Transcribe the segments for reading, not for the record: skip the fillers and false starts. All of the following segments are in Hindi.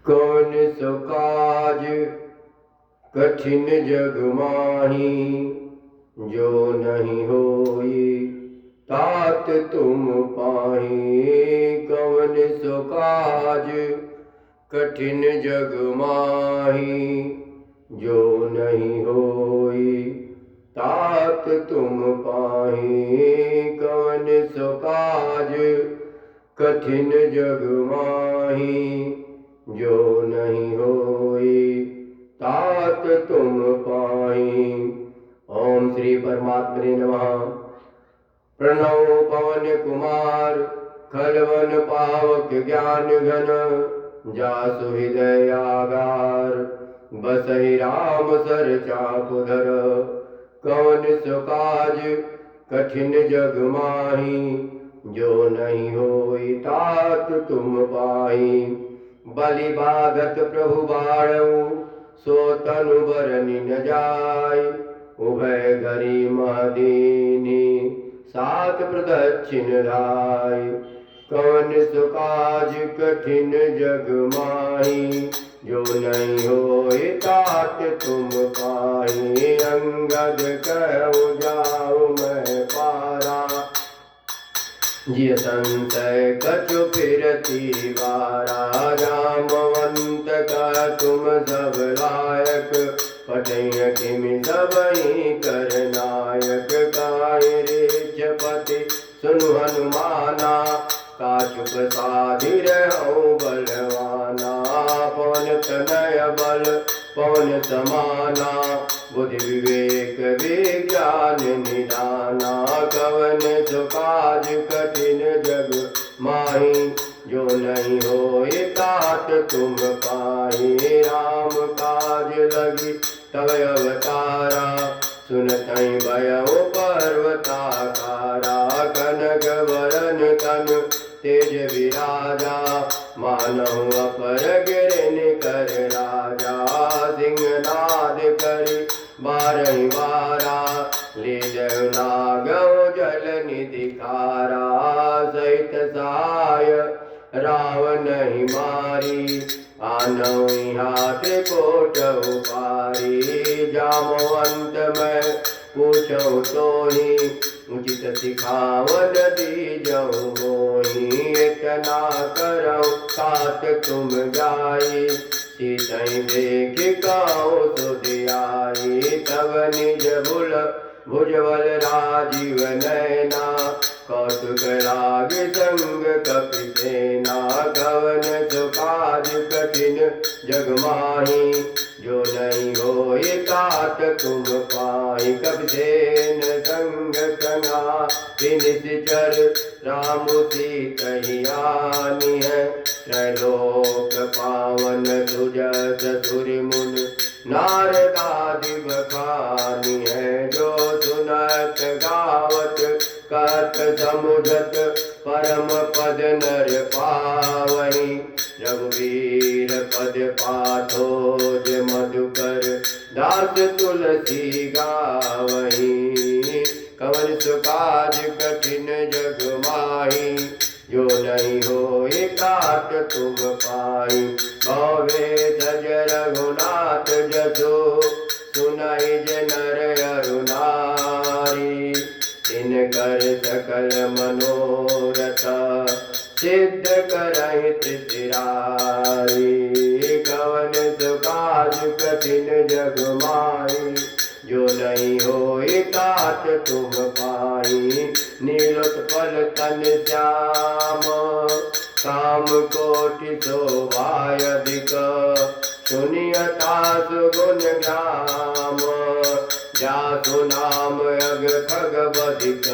कौन सो काज कठिन जग माही, जो नहीं होई तात तुम पाही। कौन सो काज कठिन जग माही, जो नहीं होई तात तुम पाही। कौन सो काज कठिन जग माही, जो नहीं होई तात तुम पाई। ओम श्री परमात्मने नमः। प्रणव पवन कुमार खलवन पावक ज्ञान घन, जासु हृदय आगार बसहि राम सर चापुधर। कौन सो काज कठिन जग माही, जो नहीं होई तात तुम पाई। बलि बाधत प्रभु बाढ़ऊ, सो तनु बरनि न जाय। उभय घरी महदीनी, सात प्रदक्षिण राय। कौन सो काज कठिन जग माही, जो नहीं होई तात तुम पाई। अंगद कहु जाऊ मैं पारा, जिय संशय कछु फिरती वारा। जामवंत का तुम सब लायक, पठय किमि सबहि कर नायक। काहि ऋक्षपति सुनु हनुमाना, काचुक साधि रहउँ बलवाना। पवन तनय बल पवन समाना, बुद्धि विवेक विज्ञान निधाना। कवन सो काज कठिन जग माही, जो नहीं होई तात तुम पाई। राम काज लगी तब अवतारा, सुनतहि भयउ पर्वताकारा। कनक वरन तन तेज विराजा, मानहु अपर गिरन कर राजा। सिंहनाद करि बारहि बारा, लीजउ नागउ जल निधि खारा। सहित सहाय रावणहि मारी, आनौ यहाँ त्रिकोटउ पारी। जामवंत मैं पूछौ तोहि, उचित सिखावन दीजउ मोहि। इतना करौ तात तुम जाई, सीतहि देखि कहु सुधियाई। तब निज भुजबल राजीव नयना, कौतुक लाग संग कपिसेना। कवन सो काज कठिन जग माही, जो नहीं होई तात तुम पाई। कपिसेन संग संगा निश्चर, राम सीतहि आनी है। त्रैलोक पावन सुजस सुरि मुनि, नारदादि बखानी है। जो सुनत गावत कहत समुझत, परम पद नर पावहि। रघुवीर पद पाथोज मधुकर, दास तुलसी गावहि। कवन सो काज कठिन जग माही, जो नहीं होई तात तुम पाई। भवे सज रघुनाथ जसो, सुनाई जे नर अरु नारी। तिनकर सकल मनोरथ, सिद्ध करहि त्रिपुरारी। कवन सो काज कठिन जग माही, जो नहीं होई तात तुम पाई। नीलोत्पल तन श्याम, काम कोटि शोभायधिक। सुनियता सुगुण ग्राम, जासु नाम अग खगवधिक।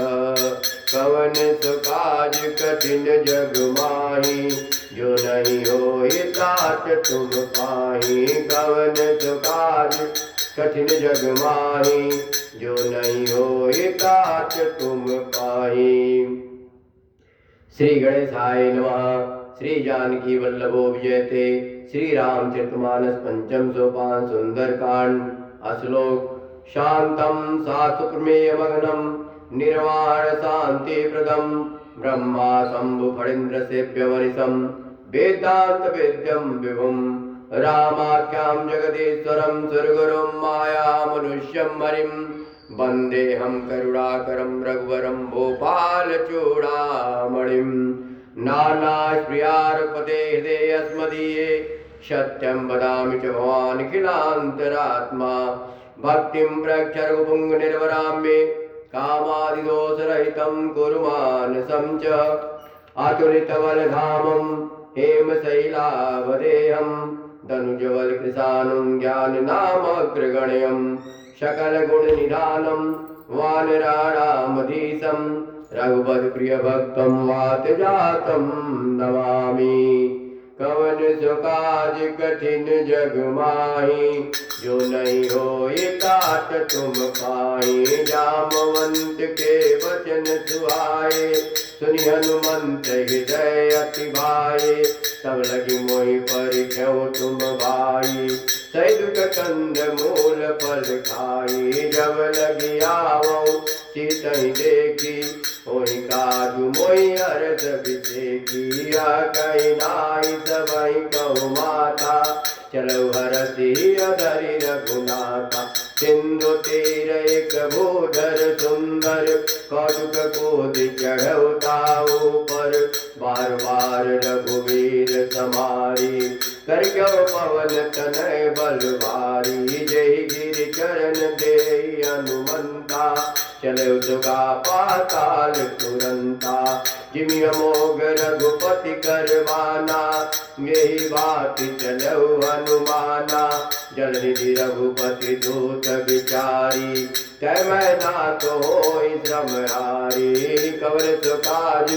कवन सो काज कठिन जग माही, जो नहीं होई तात तुम पाही। कवन सो काज कठिन जग माही, जो नहीं होई तात तुम पाई। श्री गणेशाय नमः। श्री जानकी वल्लभो विजयते। श्री रामचरितमानस पंचम सोपान सुंदरकांड। श्लोक। शांतं सासु प्रमेयमग्नं, निर्वाण शांति प्रदम। ब्रह्मा शंभु फणीन्द्र सेव्यमनिशं, वेदांत वेद्यम विभुम रामाख्यां जगदीश्वरं सुरगुरुं मायामनुष्यं हरिं वन्देऽहं करुणाकरं रघुवरं भूपालचूडामणिं नानास्प्रियार्पते हृदये अस्मदीये सत्यं वदामि च भवानखिलान्तरात्मा भक्तिं प्रयच्छ रघुपुङ्गनिर्वरां मे कामादिदोषरहितं कुरु मानसं च अतुलितबलधामं हेमशैलावदेहं दनुजवलकृशानं ज्ञाननामग्रगण्यं सकलगुणनिधानं वानराणामधीशं रघुपतिप्रियभक्तं वातजातं नमामि। कवन सो काज कठिन जग माही जो नहीं होए तात तुम पाए जामवंत के वचन सुहाए सुनि हनुमंत हृदय अति भाए सब लगी मोहि पर क्यों तुम भाई सैदुक कंद मूल फल खाई जब लगी आवो सीतहि देखी होई काजु मोहि अरस बिसेकी कही नाई सबई कहु माता चलो हरसी अधरि रघुनाथा सिंधु तीर एक भूधर सुंदर कौतुक कोदि चढ़ौताऊ पर बार बार रघुवीर समारी कर क्यों पवन तनय बलवारी जय गिर चरण दे हनुमंता चलो सुगा पाताल तुरंता जिमि अमोघ रघुपति करवाना यही बात चलो हनुमाना जलनिधि रघुपति दूत विचारी तय मैं ना तो होई श्रम हारी कवन सो काज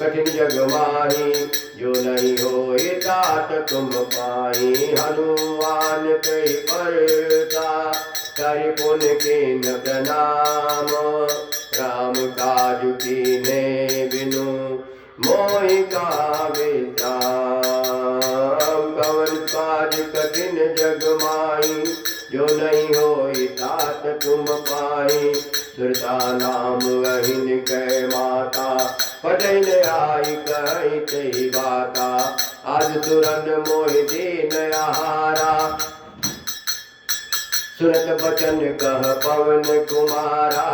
कठिन जग माही जो नहीं होई तात तुम पाई हनुमान कई परता कर पुन कीन प्रणाम राम काज कीने बिनु मोहि कावे राम कवन काज कठिन जग माही जो नहीं होई तात तुम पाई सुरता नाम अहिन कै माता पटन आई कही तही बाता आज सुरन मोहि दीन आहारा सुरत बचन कह पवन कुमारा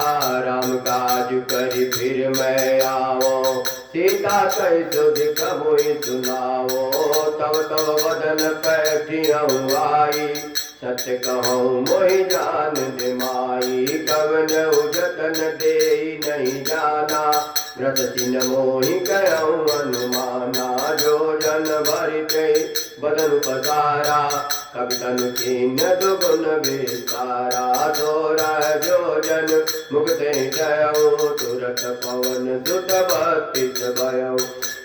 राम काज करि फिर मैं आवो सीता कहि सुधिक मोहि सुनावो तब तब बदन पैठियहु आई सत्य कहूँ मोहि जान दे माई कवन जतन दे नहीं जाना व्रत चिन्ह मोहि कहूँ अनुमाना जो जन भरिते बदन पसारा कवितन चिन्ह दुगुन विस्तारा तोरा जो जन मुक्ते जयऊ तुरत पवन सुत बत्तीस भयऊ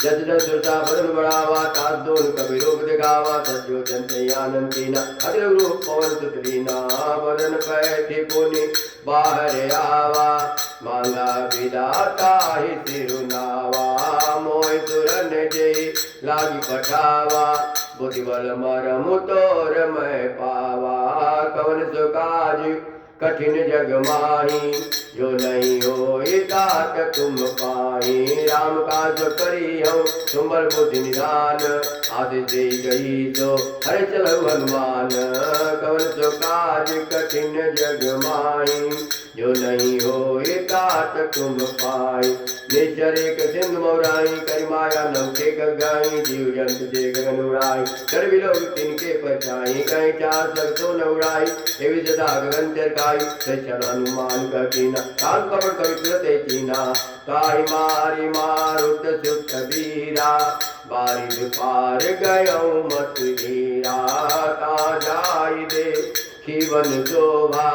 जस जस सुरता बदन बढ़ावा तास दोन कवि रूप दिखावा सजो जन आनंद दीना अग्र रूप पवन सुत लीना बदन पैठी पुनि बाहर आवा मांगा विदाता ही सिरुनावा मोय सुरन जय लागी पठावा बुद्धि बल मरम तोर मैं पावा कवन सो काज कठिन जग माही जो नहीं होई तात तुम पाई राम काज करी हूँ तुम बल बुद्धि निधान आशीष दे गई तो हरे चलो हनुमान कवन सो काज कठिन जग माही जो नहीं होई तात तुम पाई निश्चर एक सिंधु मौराई करी माया नौके गाई जीव जंतु जे गगन उड़ाई कर बिलो तिनके परछाई कहीं चार सग तो न उड़ाई एवं सदा गगन चरकाई चल हनुमान का कीना काल कपट कवि ते चीना काई मारी मारुत सुत बीरा बारिश पार गयो मत हीरा ता जाई दे खीवन शोभा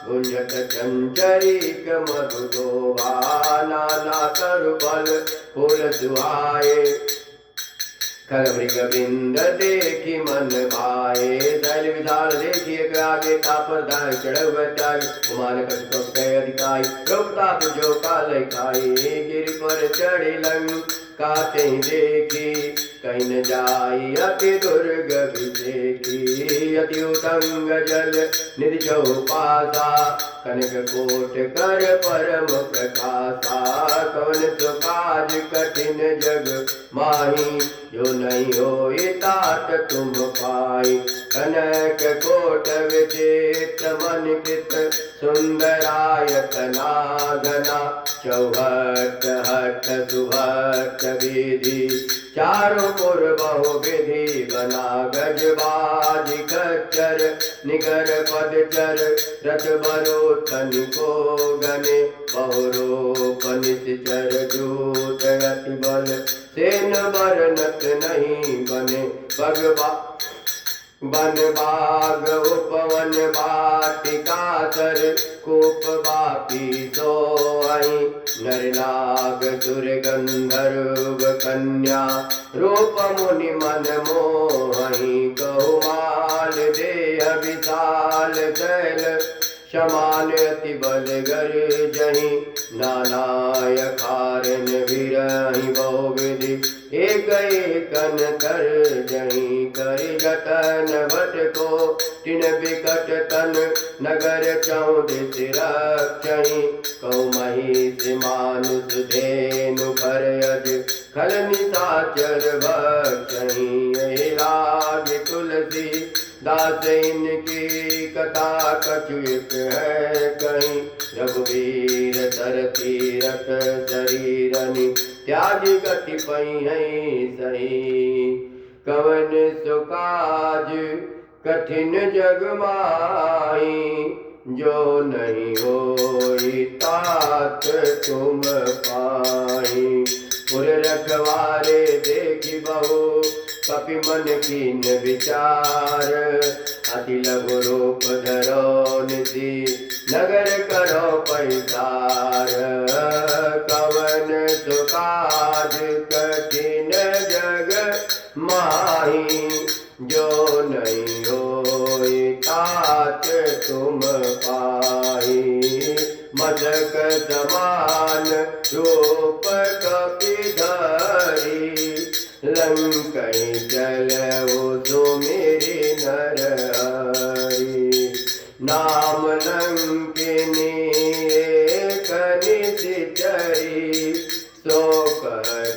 गुंजत चंचरीक मधुशोभा नाना तरु फल फूल सुहाए खरमृग बिंद देखी मन भाए शैल विशाल देखिए आगे तापर दाय चढ़ त्याग कुमान कटक अधिकाई रोकताप जो काल खाई गिर पर चढ़ी लंग काते देखी कहीं न जाई अति दुर्ग विदेखी जति उतंग जल निधि चौपासा कनक कोट कर परम प्रकाशा कवन सो काज कठिन जग माही जो नहीं होई तात तुम पाई कनक कोट विचित्र मन कृत सुंदरायतना घना चौहट हट सुहट विधि चारों पुर बहु विधि बना गजबाज खच्चर निगर पदचर रथ बरो तनिको गने बहुरूप निश्चर जूत अति बल सेन बरनत नहीं बने भगवा वन बाग उपवन वाटिका सर कूप बापी सोई नर नाग सुर गंधर्व कन्या रूप मुनि मन मोहि कहुमाल देह विशाल शैल समान अति बल गर जही नानाय कारण विरहि बहुविधि एक एकन कर जही कर जतन भट को तिन विकट तन नगर चौदिस रक्षहि कौ महिष मानुष धेनु खर यज खल निशाचर भक्षहि यही लाग तुलसी दास इनकी कथा कछुक है कहीं रघुवीर तर तीरथ शरीरनि त्याग गति पई है सही कवन सुकाज कठिन जग माही जो नहीं होई तात तुम पाई पुर रखवारे देखी बहु कपि मन कीन विचार अति लघु रूप धरो निधि नगर करो पैसार कवन सुकाज कठिन जग माही जो नहीं होई तात तुम पाई मदक समान रूप कपि धरी लंकई जल सो मेरी नर हरि नाम लंकिनी एक निश्चरी शोक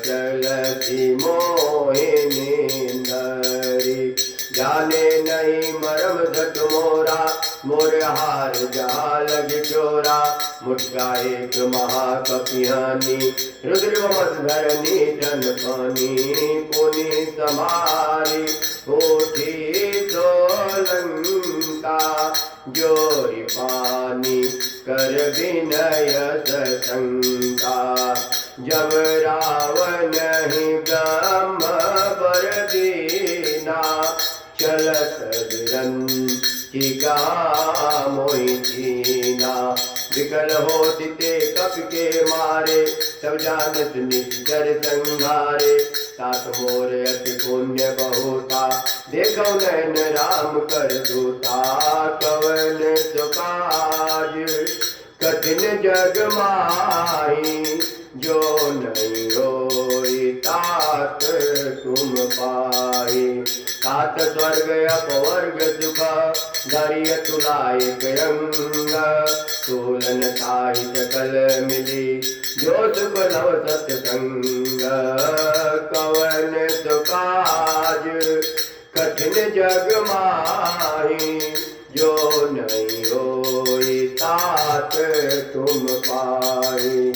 चलती मोहिनी नरी जाने नहीं मरम झट मोरा मोर हार जहाँ लग चोरा मुठका एक महाकपिहानी रुद्रवमधरणी जन पानी पुनि समारी उठी तो लंका जोरी पानी कर विनय सशंका जब रावण ही ब्रह्म बर दीना चलत विरंचिका मोहि चीना विकल होति ते कप के मारे सब जानत निश्चर संहारे तात मोर अति पुण्य बहुता देखो नैन राम कर दूता कवन सुकाज कठिन जग माही जो नहीं होई तात तुम पाई तात स्वर्ग अपवर्ग सुख धरिय तुलाय गयंग तूलन साहित कल मिली जो सुख नव सत्संग कवन सुकाज कठिन जग माही जो नहीं होई तात तुम पाई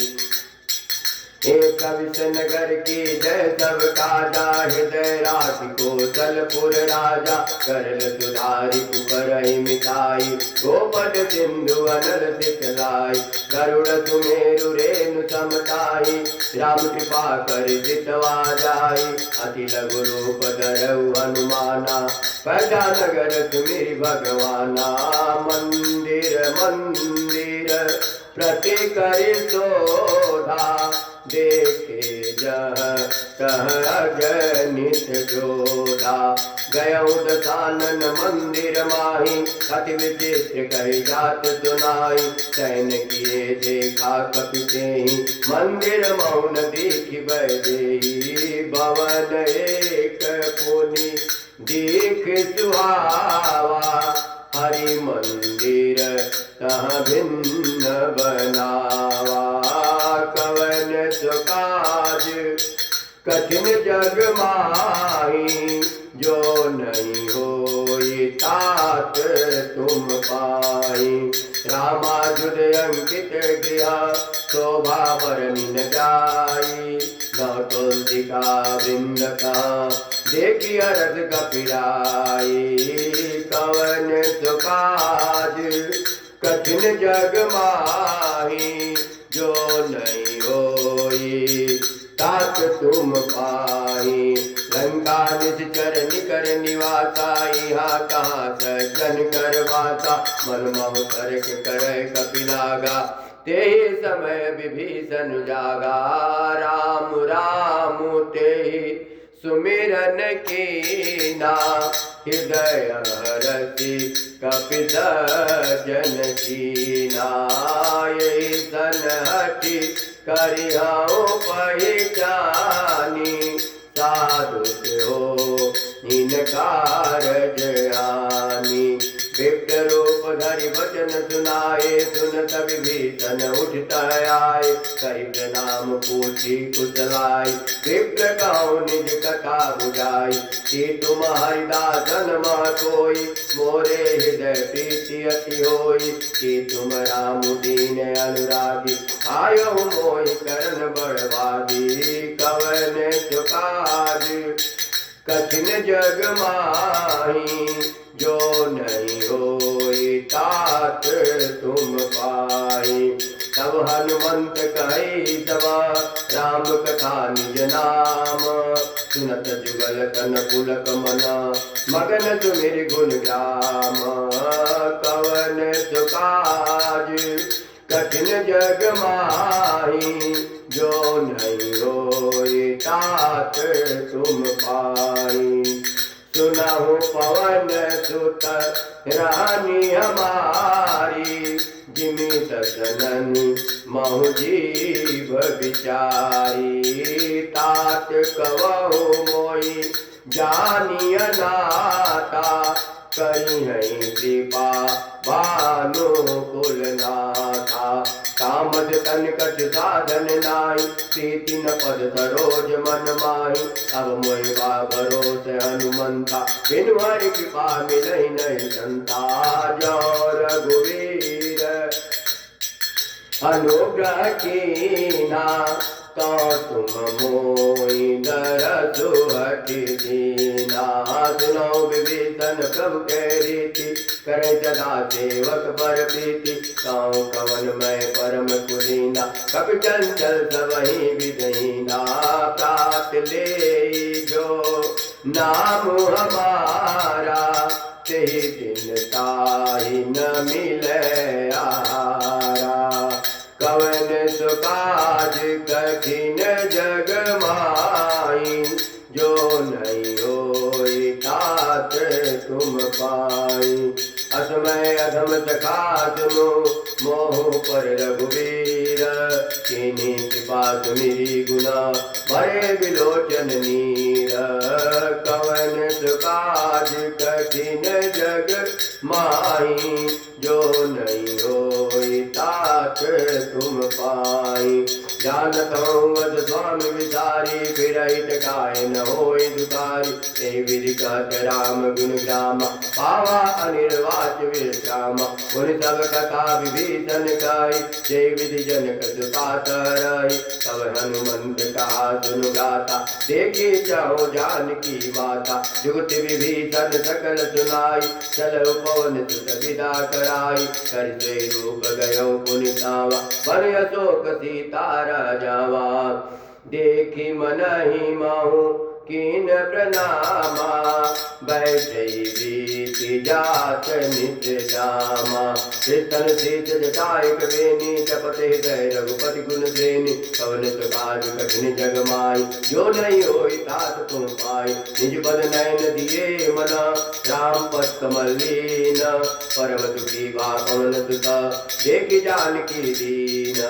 एक विष नगर की जय सब काजा हृदय राशि कौशलपुर राजा करल सुधारी कुकर मिताई गोपद सिंधु अनल सितलाई गरुड़ सुमेरु रेणु समताई राम कृपा कर जितवा जाई अति लघु रूप धरऊ हनुमाना पैदा नगर सुमिर भगवाना मंदिर मंदिर प्रति करि शोधा देखे जह कह अगणित जोधा गयऊ दशानन मंदिर माही अति विचित्र कही जात सुनाई सैन किए देखा कपिते मंदिर मौन देखी बैदेही भवन एक पुनि देख सुहावा, हरि मंदिर तहाँ भिन्न बनावा। कवन सो काज कठिन जग माही, जो नहीं होई तात तुम पाई। रामाजुद अंकित गृह, शोभा बरनी न जाई। न तुलसी का वृंद का, देखी अरद कपिराई। कवन सो काज कठिन जग माही, जो नहीं होई तात तुम पाई। लंका निश्चर निकर निवासा, यहाँ कहाँ सज्जन कर वासा। मन मह तर्क करे कपिलागा, ते समय विभीषण जागा। राम राम ते सुमिरन कीना, हृदय हरति कपित जन कीना। यही सन हटि करिहाओ पहचानी, साधु हो इनकार जयानी। विप्र रूप धरि वचन सुनाए, सुनत विभीषण उठत आए। कहि प्रणाम पूछी कुशलाई, विप्र कहु निज कथा बुझाई। कि तुम्हारी दासन मह कोई, मोरे हृदय प्रीति अति होई। कि तुम राम दीन अनुरागी, आयो मोहि करन बड़वादी। कवन सो काज कठिन जग माही, जो नहीं होई तात तुम पाई। तब हनुमंत कही सब, राम कथा निज नाम। सुनत जुगल तन पुलक मन, मगन सुमिर गुण ग्राम। कवन सो काज कठिन जग माही, जो नहीं होई तात तुम पाई। सुनहु पवन सुत रानी हमारी, जिमि दसननि महु जीव विचारी। तात कवहु मोहि जानिय नाता, करिहै कृपा भानुकुल नाथा। कामद तनिकट साधन नाई, प्रीति न पद सरोज मन माही। अब मोहि बा भरोस हनुमंता, बिनु हरि कृपा मिलहि नहीं संता। जो रघुवीर अनुग्रह कीना, तो तुम मोहि दरसु हठि दीना। सुनो विभीषण प्रभु के रीति, करे सदा सेवक पर प्रीति। कहूँ कवन मैं परम कुलीना, कपि चंचल सबहि विदहीना। प्रात ले जो नाम हमारा, तेहि दिन ताहि न मिलै आहारा। कवन सो काज कठिन जग माही, जो नहीं होई तात तुम पाई। असमय अधम सखा सुनो, मोह पर रघुवीर। किन्हीं कृपा सुमिरी गुना, भरे विलोचन नीर। कवन सो काज कठिन जग माही, जो नहीं होई तात तुम पाई। जानत हूँ वद स्वामी विचारी, फिरहित काय न होई दुखारी। ते विधि कहत राम गुण ग्रामा, पावा अनिर्वाच विश्रामा। उन सब कथा विभीषण कही, ते विधि जनक सुता रही। तब हनुमंत कहा सुनु गाथा, देखी चाहो जानकी माता। जुगति विभीषण सकल सुनाई, चलो पवन सुत विदा कराई। कर से रूप गयो पुनि सावा, बन अशोक सीता राजावा। देखी मनहि माहु कीन प्रणामा, बैठई बीति जात निज जामा। कृतन शीत जटायक बेनी, जपते हृदय रघुपति गुण श्रेणी। पवन सो काज कठिन जग माई, जो नहीं होई तात तुम पाई। निज पद नयन दिए मना, राम पद कमल लीन। परम दुखी बा पवन सुत, देखि जानकी दीन।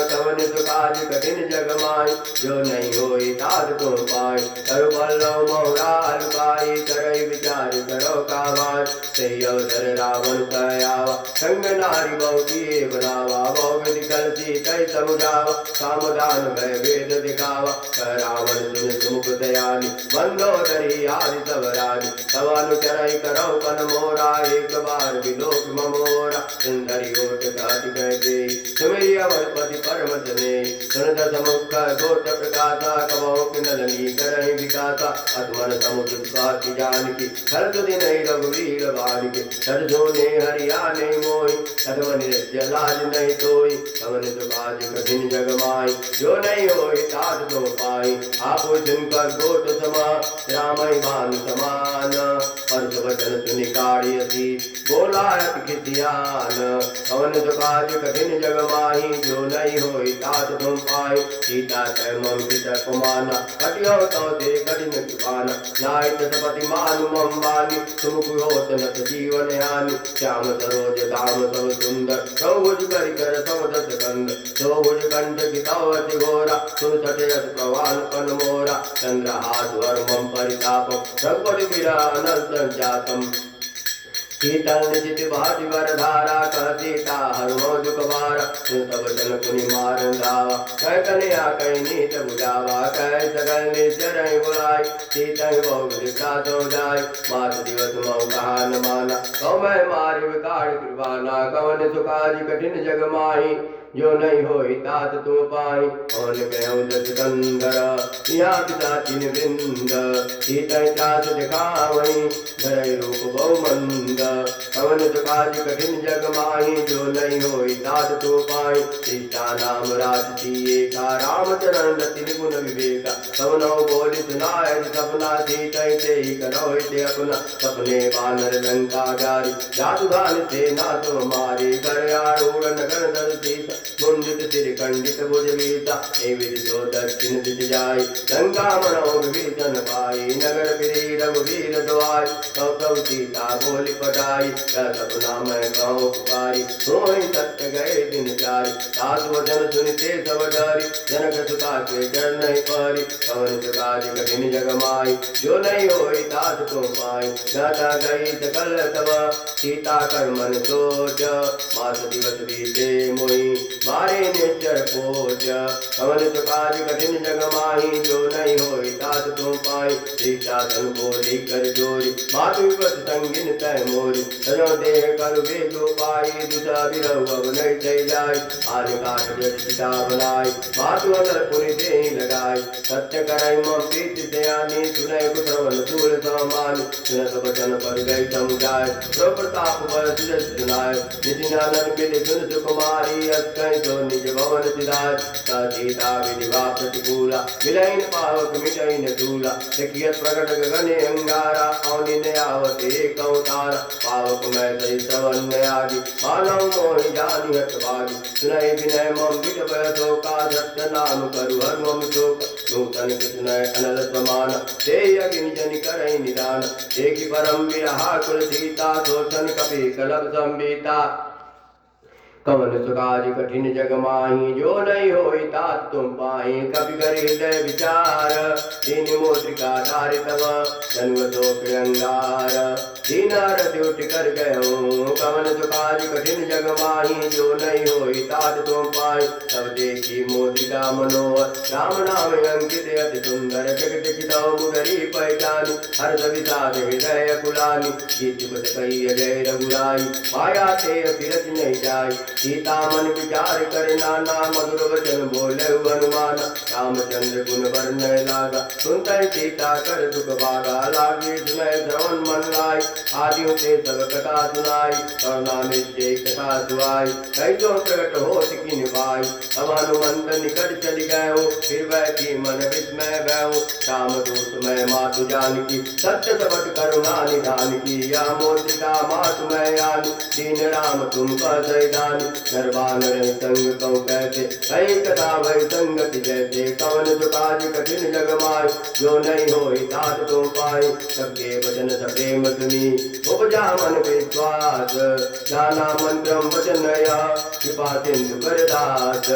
कवन सो काज कठिन जग माई, जो नहीं होई तात तुम पाई। वल्लभ मोरा लुकाई करई विचार करो कावाज से अवसर रावण कयावा संग नारी बहु किए बनावा बहु विधि कलसी कई समुझावा कामदान भय वेद दिखावा रावण सुन सुमुख दयानी मंदोदरी आदि सब रानी तब अनुचरई करो कन मोरा एक बार विलोक ममोरा सुंदरी ओट कहति कहते सुमेरी अवरपति परम जने सुन दस मुख गोट प्रकाशा कबहु किन्नलनी करहि विकासा अधमन समुद्र काति जानकी हर दिन रघुवीर बालिके सर सोने हरिया नहीं मोहि अधमन जलाज नहीं सोई कवन तो काज कठिन जग माई जो नहीं होई तात तो पाई आप जिनकर गोट समा रामई बान समान परस वचन सुनि काढ़ियति बोलायत खिसियान कवन तो काज कठिन जग माही जो नहीं होई तात तुम पाई सीता तय मम पिता कुमाना कटियो तो ते कठिन कृपाना नाहित सपति मानु मम बानी सुमुख होत नत जीवन हानि श्याम सरोज धाम सब सुंदर चौभुज करि कर समदस कंद चौभुज कंठ कितावति घोरा सुन सटयत प्रवाल पन मोरा चंद्रहास वर्मम परितापम रघुपति बिरा अनंत जातम शीतल निशित भाति वर धारा कह सीता हरुणो दुख बारा तब जन पुनि मारन धावा कह कन्या कह नीत बुझावा कह सगल निश्चर बुलाई सीता बहु विख्यात हो जाय मास दिवस मऊ कहा न माना कौ मैं मारि विकार कृपाना कवन सुकाज कठिन जग माही जो नहीं होई तात तुम पाई कौन कहूँ दस कंदर यहाँ पिताचिन वृंद सीता त्रास दिखावई धरय रूप बहु मंद कवन काज कठिन जग माही जो नहीं होई तात तुम पाई सीता नाम राज सिए का रामचरण रति निगुण विवेका कवनो बोलि सुनाय सपना सीता ते ही करो ते अपना सपने बानर लंका जारी जातु गान से ना तुम मारी कर आरूढ़ नगर दल सीता कुंडित सिर खंडित भुज वीता हे विदितो दक्षिण दिश जाय लंका मनो विभीषण पाई नगर फिरी रघुवीर दुआई कौ कौ सीता बोली पटाई सपना मैं कहूँ पुकारी सोई सत्य गए दिन चारि सासु वचन सुनते सब डरी जनक सुता के चरण नहीं पारी कवन सुकाज कठिन जग माई जो नहीं होई तात तुम पाई जाता गई सकल तब सीता कर मन सोच मास दिवस बीते मोई मारे निश्चर पोच कवन सुकाज कठिन जग माही जो नहीं होई तात तुम पाई सीता तन बोली कर जोरी मातु विपत संगिन तय मोरी तजो देह कर बेगो पाई दुसा विरव अब नहीं चई जाय आन काट जग सीता बनाई मातु अनर पुनि देहि लगाई सत्य करई मम प्रीति दयानी सुनय कुश्रवण सूल समान सुनत वचन पर गई समुदाय प्रताप बल सुजस सुनाय निधिनानन मिले सुन सुकुमारी अस्तय तो निज भवन सिधाय सीता विधिवा प्रतिकूला विलयन पावक मिटैन धूला देखियत प्रकट गगने अंगारा औनि आवते कौतारा पावक मैं सही श्रवण आदि मानव मोहि जानि हट भागी सुनय विनय मम विट भय शोका सत्य नाम करु हर मम शोक नूतन कृष्णय अनल समान देय अग्नि जनि करई निदान देखि परम विरहा कुल सीता शोषण कपि कलप संबीता कवन सुकाज कठिन जग माही जो नहीं होई तात तुम पाई कपि कर हृदय विचार दीन मोत्रिका धारि तब जन्म तो प्रियंगार दीनारति उठ कर गयो कवन सुकाज कठिन जग माही जो नहीं होई तात तुम पाई तब देखी मोत्रिका मनोहर राम नाम अंकित अति सुंदर जगत चितौ मुगरी पहचानी हर विषाद हृदय कुलानी गीत बस कही जय रघुराई माया ते अतिरथ नहीं जाय सीता मन विचार करे नाना मधुर वचन बोले हनुमान रामचंद्र गुण वर्णय लागा सुनते सीता कर दुख भागा लागे सुनय श्रवण मन लाई आदि से सब कथा सुनाई करुणा निश्चय कथा सुहाई कैसो प्रकट हो की निभाई अब हनुमंत निकट चली गयो फिर बैठी मन विस्मय भयो राम दूत मैं मातु जानकी सत्य सबट करुणा निधान की या मोत्रिका मातु मैं आनी दीन राम तुम कह सैदानी नरवानर संग कौ कहते कई कथा भय संगति जैसे कवन सुकाज कठिन जग माय जो नहीं होई तात तुम पाई सबके वचन सप्रेम सुनी उपज जा मन विश्वास, जाना मंत्र वचन कृपा सिंधु कर दास।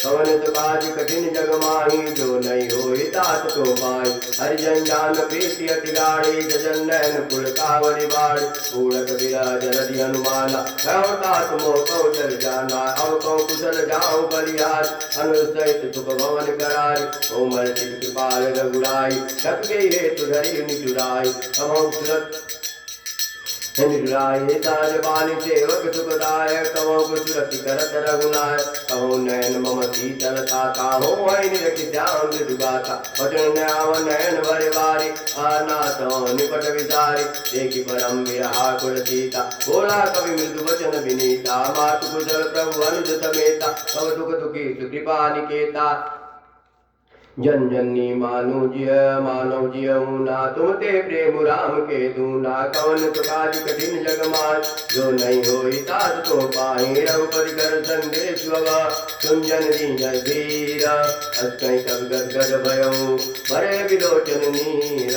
कवन तो काज कठिन जग माही, जो नहीं होई तात तो पाई। हरिजन जान प्रीति अति गाढ़ी, जजन नैन कुल कावरी बाढ़। पूरक विराज रधि हनुमाना, कहो तात मोह कहो चल जाना। अब कहो कुशल जाओ बलिहार, अनुसहित सुख भवन कराई। कोमल चित कृपाल रघुराई, शत के हेतु धरि निठुराई। कहो सुरत निठुराई ताज बाली सेवक सुखदायक। कहो कुशलति करत रघुनाय, कहो नयन मम शीतलता। काहो निरखि श्याम मृदुगाथा, वचन न्याव नयन भरे बारी। आनाथ निपट विचारी, देखि परम विरहा कुल सीता। बोला कवि मृदु वचन विनीता, मातु कुशल प्रभु अनुज समेता। कव दुख दुखी सुकृपा निकेता, जन जननी मानो जियऊ ना। तुम ते प्रेम राम के दूना, कवन तो काज कठिन जग मान। जो नहीं होई तात तो पाहि, रघुपति कर संदेश बवा। तुम जन दीन धीर, अस कहीं कब गद गद भयऊ। भरे विलोचन नीर,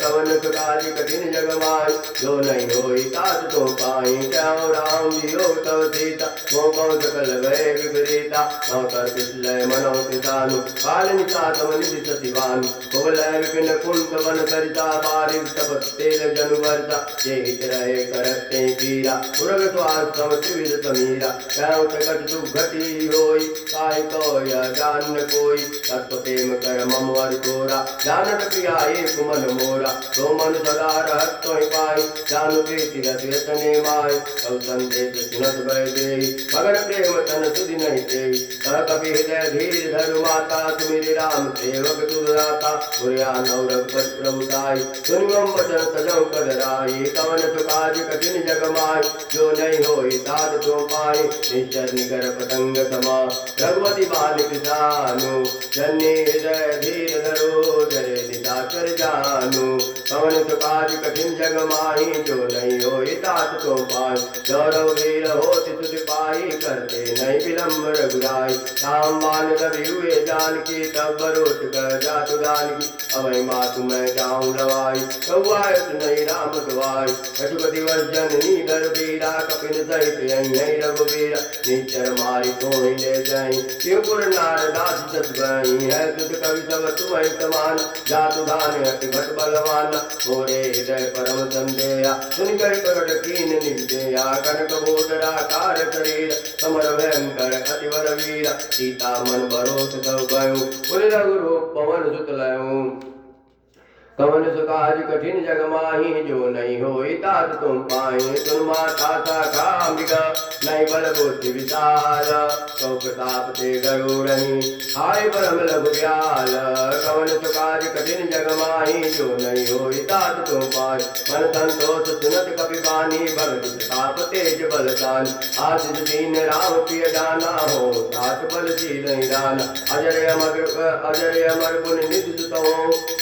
कवन तो काज कठिन जग मान। जो नहीं होई तात तो पाहि, क्यों राम वियोग तव सीता। मोह कौ सकल भय विपरीता, कौ कर पिछले मनो कृतानु। काल निसात सतिवान, कोवलय विपिन कुंत वन सरिता। बारिश तपत तेल जनु वर्षा, ये हित रहे करते पीरा। उरग स्वाद सम त्रिविध समीरा, कहो कट दुर्घटी होई। काय को यह जान कोई, तत्व प्रेम कर मम वर तोरा। जानत प्रिया एक मन मोरा, तो मन सदा रहत तोहि पाई। जानु प्रीति रस यतने माय, कौ संदेश सुनत भय देहि। मगन प्रेम तन सुधि नहीं तेहि, कह कपि हृदय धीर धरु माता। सुमिरि राम सेवक दुर्दाता, बुरिया नौरघुपति प्रभुदाई। सुनिमं वचन तजौ पद राई, कवन तो काज कठिन जग माई। जो नहीं होई तात तो पाई, निश्चर निकर पतंग समा। रघुपति बालिक जानु, जन्य हृदय धीर धरो। जरे निशाचर जानु, कवन तो काज कठिन जग माही। जो नहीं होई तात तो पाई, गौरव वीर होति तुझ पाई। करते नहीं विलम्ब रघुराई, राम मान रवि हुए जानकी। तब बरोट कर जातु गान की, अवै मातु मैं जाऊं लवाई। कौआयत नहीं राम गवाई, कटुपति वर्ष जननी दर बीरा। कपिन सहित यहीं रघुबीरा, निचर मारी तो ही ले जाई। शिवपुर नारदास जस गई, है तुझ कवि सब तुम्हें समान। जातु गान अति भट बलवान, मोरे हृदय परम संदेहा। सुन कर प्रकट कीन निविदेया, कनक बोधरा कार शरीर। समर भयंकर अति वर वीरा, सीता मन भरोस सब गयो। पुर रघुरूप पवन सुत लयऊ, कवन सुकाज कठिन जग माही। जो नहीं होई तात तुम पाई, सुन माता शाखा मृग नहीं बल बुद्धि विशाल। तो प्रताप ते गरुड़हि, हाय परम लघु ब्याल। कवन सुकाज कठिन जग माही, जो नहीं होई तात तुम पाई। मन संतोष सुनत कपि बानी, भगति प्रताप तेज बलशान। आशीष दीन राम प्रिय जाना, हो तात बल शील निदान। अजर अमर गुण निधि सुतौ,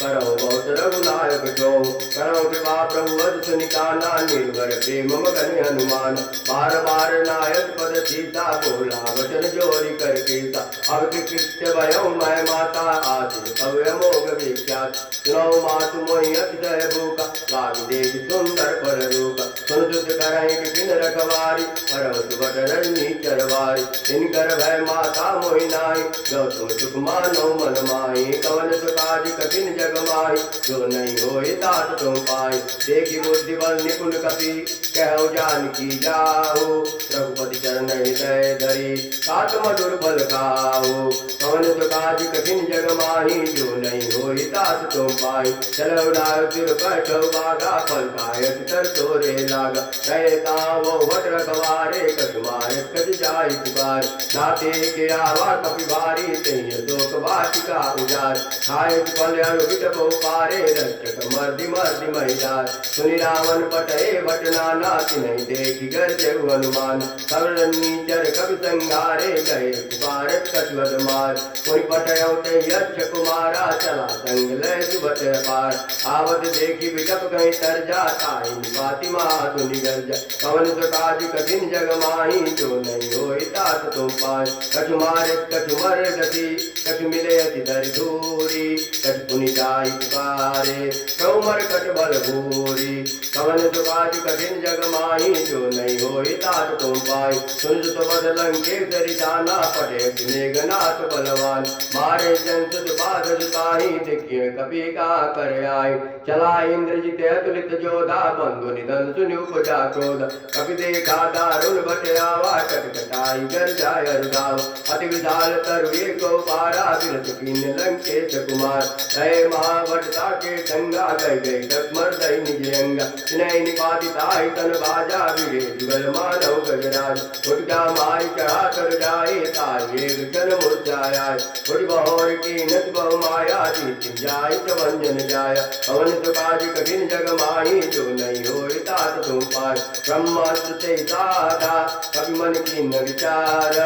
करो बहुत रघुनायक जो। करो कृपा प्रभु वध सुनिकाना, निर्भर प्रेम मगन हनुमान। बार बार नायक पद सीता, बोला वचन जोरी कर कीता। अब कृत्य भयो मैं माता, आशीष भव्य मोग विख्यात। सुनो मातु मोहि अतिशय भूखा, लाग देख सुंदर पर रूप। सुन सुत करहि विपिन रखवारी, परम सुभट रजनी चरवारी। इनकर भय माता मोहि नाहि, जो तुम सुख मानो मन माहि। कवन सुकाज कठिन जग माहि, जो नहीं होई तात तुम पाई। देखी बुद्धि बल निपुण कपि, कहो जानकी जाहु। रघुपति चरण हृदय धरि, तात मधुर फल खाहु। कवन सुकाज कठिन जग माही, जो नहीं होई तात तुम पाई। चलो लायो सिर बैठो बागा, फल खायत तर तोरे लागा। रहता वो भट रखवारे, कछ मारे कछ जाय पुकार। नाते के आवा कपि भारी, तेहि शोक वाटिका उजार। खायत फल अरु बिटपो पारे, रक्षक मर्दि मर्दि महिदार। सुनि रावण पटए भट नाना, तिन्हि देखि गर्जहु हनुमान। कवरन नीचर कवि संघारे, गए पुकारत कछुअत मार। कोई पटयो तेहि अक्ष कुमारा, चला संग लय सुभट पार। आवत देखि बिटप कहीं तर जा, ताहि पाति मातु निगर्जा। कवन तो काज कठिन जग माही, जो नहीं होई तात तुम पाए। कछु मारे कछु मर गति, कछु मिले अति दर धूरी, कछु पुनि जाई पुकारे, कौ मर कट बल भूरी। कवन तो काज कठिन जग माही, जो नहीं होई तात तुम पाए। सुन तो बद लंकेश्वरी जाना, पटे मेघनाथ बलवान। मारे जन सुत बाध जुताही, देखिए कपि का कर आए। चला इंद्रजित अतुलित जोधा, बंधु निधन सुनि उपजा क्रोध। कपि देखा दारुण भट आवा, कटकटाई गर जाय रुदाव। अति विशाल तरु एको पारा, बिरथ कीन लंकेश कुमार। रहे महाभटता के संगा, गई गई तक मर्दई निज अंगा। विनय निपातिताई तन बाजा, बिरे जुगल मानव गजराज। उठ जा मारी चढ़ा कर जाए, ताये जन मुरझाया। उठ बहोर की नत बहु माया, जीत जाय प्रभंजन जाया। पवन तो काज कठिन जग माही, जो नहीं होई तात तुम पाए। ब्रह्मास्त्र ते साधा, कपि मन की न विचार।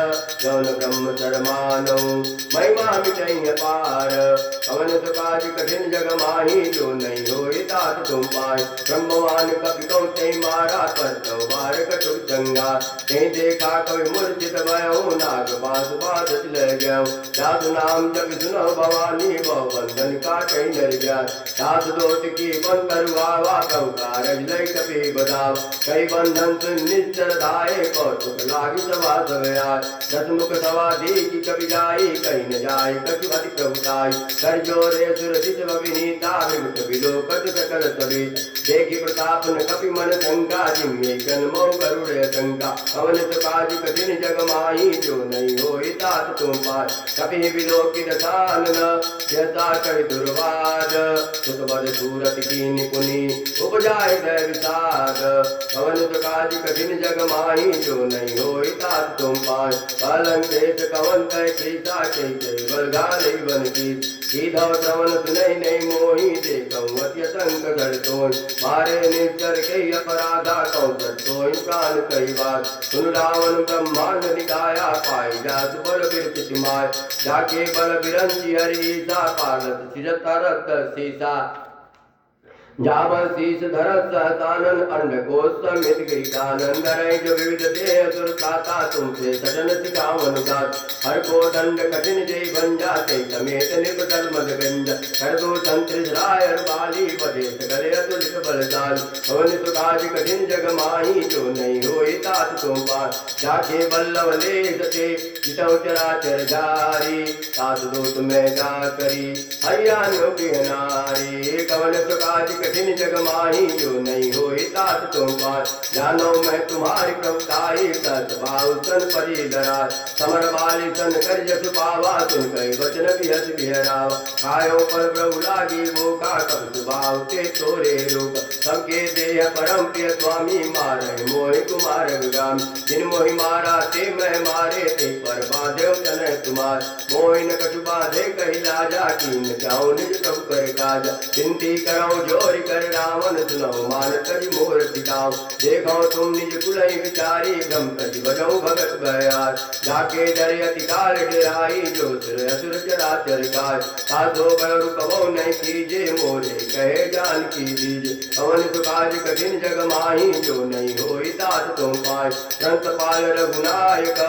गौन ब्रह्म शर्मानो, महिमा मिटई अपार। पवन तो काज कठिन जग माही, जो नहीं होई तात तुम पाए। ब्रह्मवान कपि कौते मारा, पर तो बार कटुक जंगा। कहीं देखा कवि मूर्छित भयो, नाग पास बाधत लग गयो। साधु नाम जग सुनो भवानी, बहु बंधन काटै नर जात। साधु दोष की बन तरुआवा, कहु कारज लय कपि बदाव। कई बंधन सुन निश्चर धाये, कौतुक लागी सभा सब आय। दस मुख सवाधी की कपि जाई, कहीं न जाय कछु अति प्रभुताई। कर जोरे सुर दिस विनीता, विमुख विलोकत सकल सबीत। देखी प्रताप न कपि मन शंका, जिम्मे जन्मो गरुड़ शंका। पवन तो काज कठिन जग माही, जो नहीं होई तात तुम पाए। कपि विलोकित सानन, जैसा कर दुर्वाद। सुत बद सूरत की निपुनि, उपजाय भय विषाद। पवन तो काज कठिन जग माही, जो नहीं होई तात तुम पाए। पलंग देश कवन तय सीता, चैत बलगाले बन की। सीधव श्रवण सुनई नहीं मोही, देखऊँ अत्यंत गढ़ तोय। मारे निश्चर कई अपराधा, कौशल तोय प्राण कई बात। सुन रावण ब्रह्मांड निकाया, पाई जात बल बिरत सिमाय। जाके बल बिरंची हरीसा, पालत सिर तरत सीसा। जावन शीस धरत सहसानन, अंडकोश समित गीतानंद। रही जो विविध देह सुरताता, तुमसे सजन सिखावन गात। हर को दंड कठिन जय बन जाते, समेत निपटल मद गंज। कर दो संतृष राय बाली, बधे सकल अतुलित बलशाल। पवन तो काज कठिन जग माही, जो नहीं होई तात तुम पाए। जाके बल्लभ ले सते, जितौ चराचर जारी। तात दूत में जा करी, हरियाणो की नारी। कवन तो काज कठिन जग माही, जो नहीं होई तात तुम पाए। जानो मैं तुम्हारी प्रभुताई, सद्भाव सन परी डराय। समर बाली सन कर जस पावा, सुन कई वचन बिहस बिहरावा। खायो पर प्रभु लागी भूखा, कब सुभाव के तोरे रूप। सबके देह परम प्रिय स्वामी, मारे मोहि कुमार गाम। जिन मोहि मारा ते मैं मारे, ते पर बाधे तनय तुम्हार। मोहि न कछु बाधे कही लाजा, कीन जाओ निज प्रभु कर काजा। विनती करो जोर कर रावण, सुनो मान करि मोर पिताओ। देखो तुम निज कुलहि विचारी, ब्रह्म करि बजौ भगत भयार। जाके डरे अति काल डेराई, जो सुर असुर चराचर काय। साधो बरु कबो नहीं कीजे, मोरे कहे जान की दीजे। पवन तो काज कठिन जग माही, जो नहीं होई तात तुम पाए। संत पाल रघुनायक,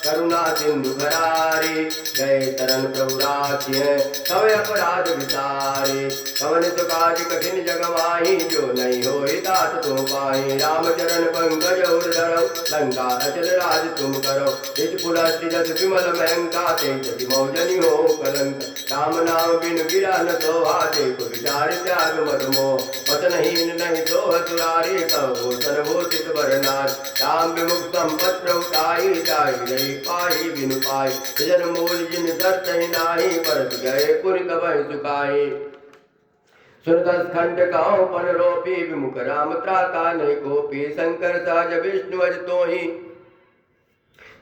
करुणा सिंधु करारे। गए तरन प्रभु राखिए, सब अपराध विसारे। पवन तो काज कठिन जग माही, जो नहीं होई तात तुम पाए। रामचरण पंकज उर धरौ, लंका अचल राज तुम करो। इस पुलस्ति जस विमल महंका, तेज मौजनी हो कलंक। राम नाम बिन गिरा न सोहा, देखो विचार त्याग मत मोह। वचनहीन नहीं सोह तुरारी, कहो सर्वोचित वरनार। राम विमुख संपत प्रभुताई, जाई रही पाई बिनु पाई। जन मूल जिन दर्श नाही, परत गए पुनि तबहि सुखाई। सुरदस खंड कहो पन रोपी, विमुख राम त्राता नहीं कोपी। शंकर सहज विष्णु अज तोहि,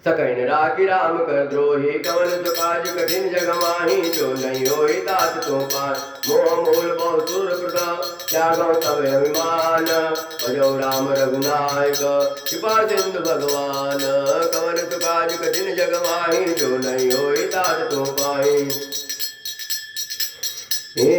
सकैन राखी राम कर द्रोही। कवन तो काज कठिन जग माही, जो नहीं होई तात तुम पाए। मोह मूल बहु सुर प्रद, त्यागो तब अभिमान। भजौ राम रघुनायक, कृपा सिंधु भगवान। कवन तो काज कठिन जग माही, जो नहीं होई तात तुम पाए। हे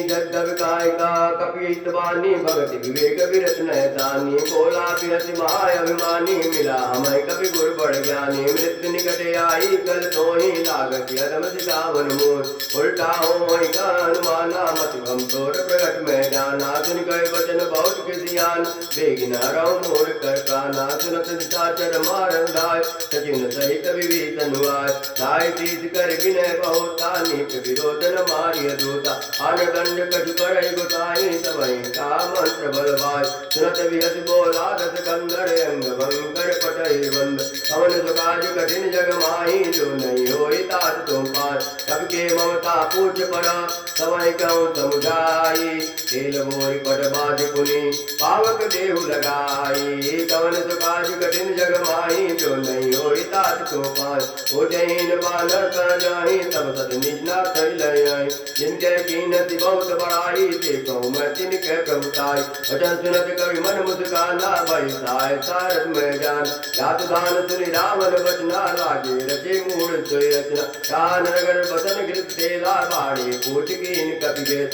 जगदव कायिका कपितवानी भगति विवेक विरत नयसानी बोला बिरति माय अभिमानी मिला हमें कवि गुर बड़ ज्ञानी मृत्यु निकटे आई कल तो ही लागत अदम सिखावन मोर उल्टा हो का अनुमाना मत हम तोर प्रगट में जाना सुन गए वचन बहुत किसियान बेगिना रहो मोर कर काना सुनत निशाचर मारन दाय सचिन सहित विभीषण हुआय दाय तीस कर विनय बहुत नीत विरोधन मारिय दूता आनदंड कछु करई गोसाई सबई का मंत्र बलवाय सुनत विहस बोला दस कंदर अंग भंकर पटई बंद कवन सुकाज कठिन जग माही जो नहीं होई तात तुम पाय कब के ममता पूछ पड़ा सबई कहूँ समुझाई तेल मोरी पट बाज पुनि पावक देहु लगाई कवन सुकाज कठिन जग माही जो नहीं होई तात तुम पाय उजैन बानर कर जाही तब सत निज ना थई जिनके कीन बहुत बड़ाई देखो मैं तिनके प्रभुताई वचन सुनत कवि मन मुस्काना भई साय सारथ में जान जात दान सुनि रावण बचना लागे रचे मूल सोई रचना कान नगर बसन गिरत तेला बाड़ी पूछ कीन कपि के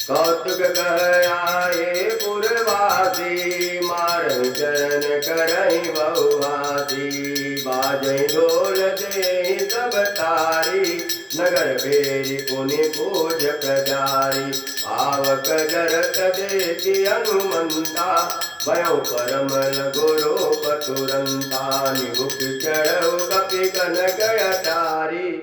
कौतुक कह आए पुरवासी मारन चरण करई बहुवासी बाजई ढोल दे सब तारी नगर फेरी पुनि पूज प्रजारी पावक जरत देखि हनुमंता भयो परम लगुरो पतुरंता निभुक चढ़ऊ कपि कनक अटारी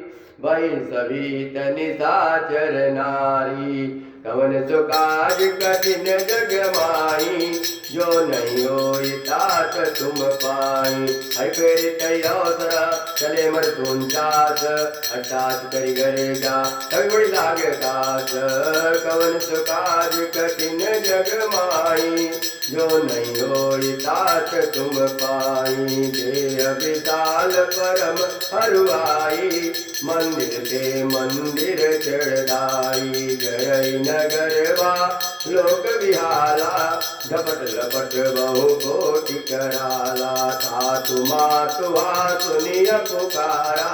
वही सभी निशाचर नारी कवन सुकाज कठिन जग माई जो नहीं होई तात तुम पाई हर प्रेरित अवसर चले मर चास अट्ठास करी गरेगा कभी बड़ी लागे तास कवन सुकाज कठिन जग माई जो नहीं होई तात तुम पाई देह विशाल परम हरुआई मंदिर ते मंदिर चढ़ाई गरई नगरवा लोक विहाला झपट लपट बहु कोटि कराला सातु मातुआ सुनिय पुकारा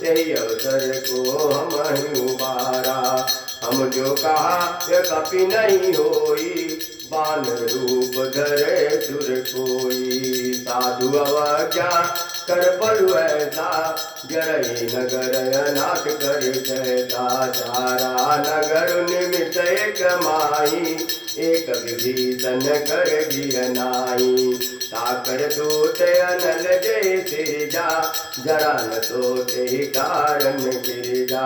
यही अवसर को हम ही उबारा हम जो कहा यह कपि नहीं होई बान रूप धरे सुर कोई साधु अवज्ञा कर पलु ऐसा जरई नगर अनाथ कर सहता सारा नगर निमित एक माही एक विभीषण कर गृह नाई ताकर दूत अनल जय सिरजा जरा न सोते कारण गिरजा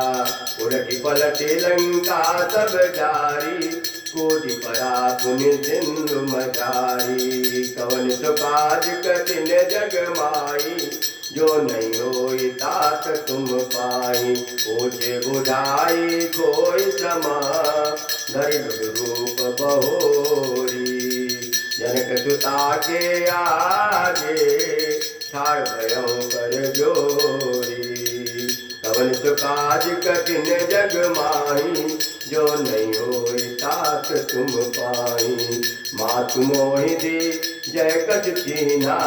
उलटी पलटी लंका सब जारी कोटि परा पुनि सिंधु मझारी कवन सुकाज कठिन जग माई जो नहीं होई तात तुम पाई ओझे बुझाई कोई समा गरीब रूप बहोरी जनक सुता के आगे ठाड़ भयं कर जोरी कवन सुकाज कठिन जग माही जो नहीं होई तात तुम पाई मातु मोहि दी जय कछ कीना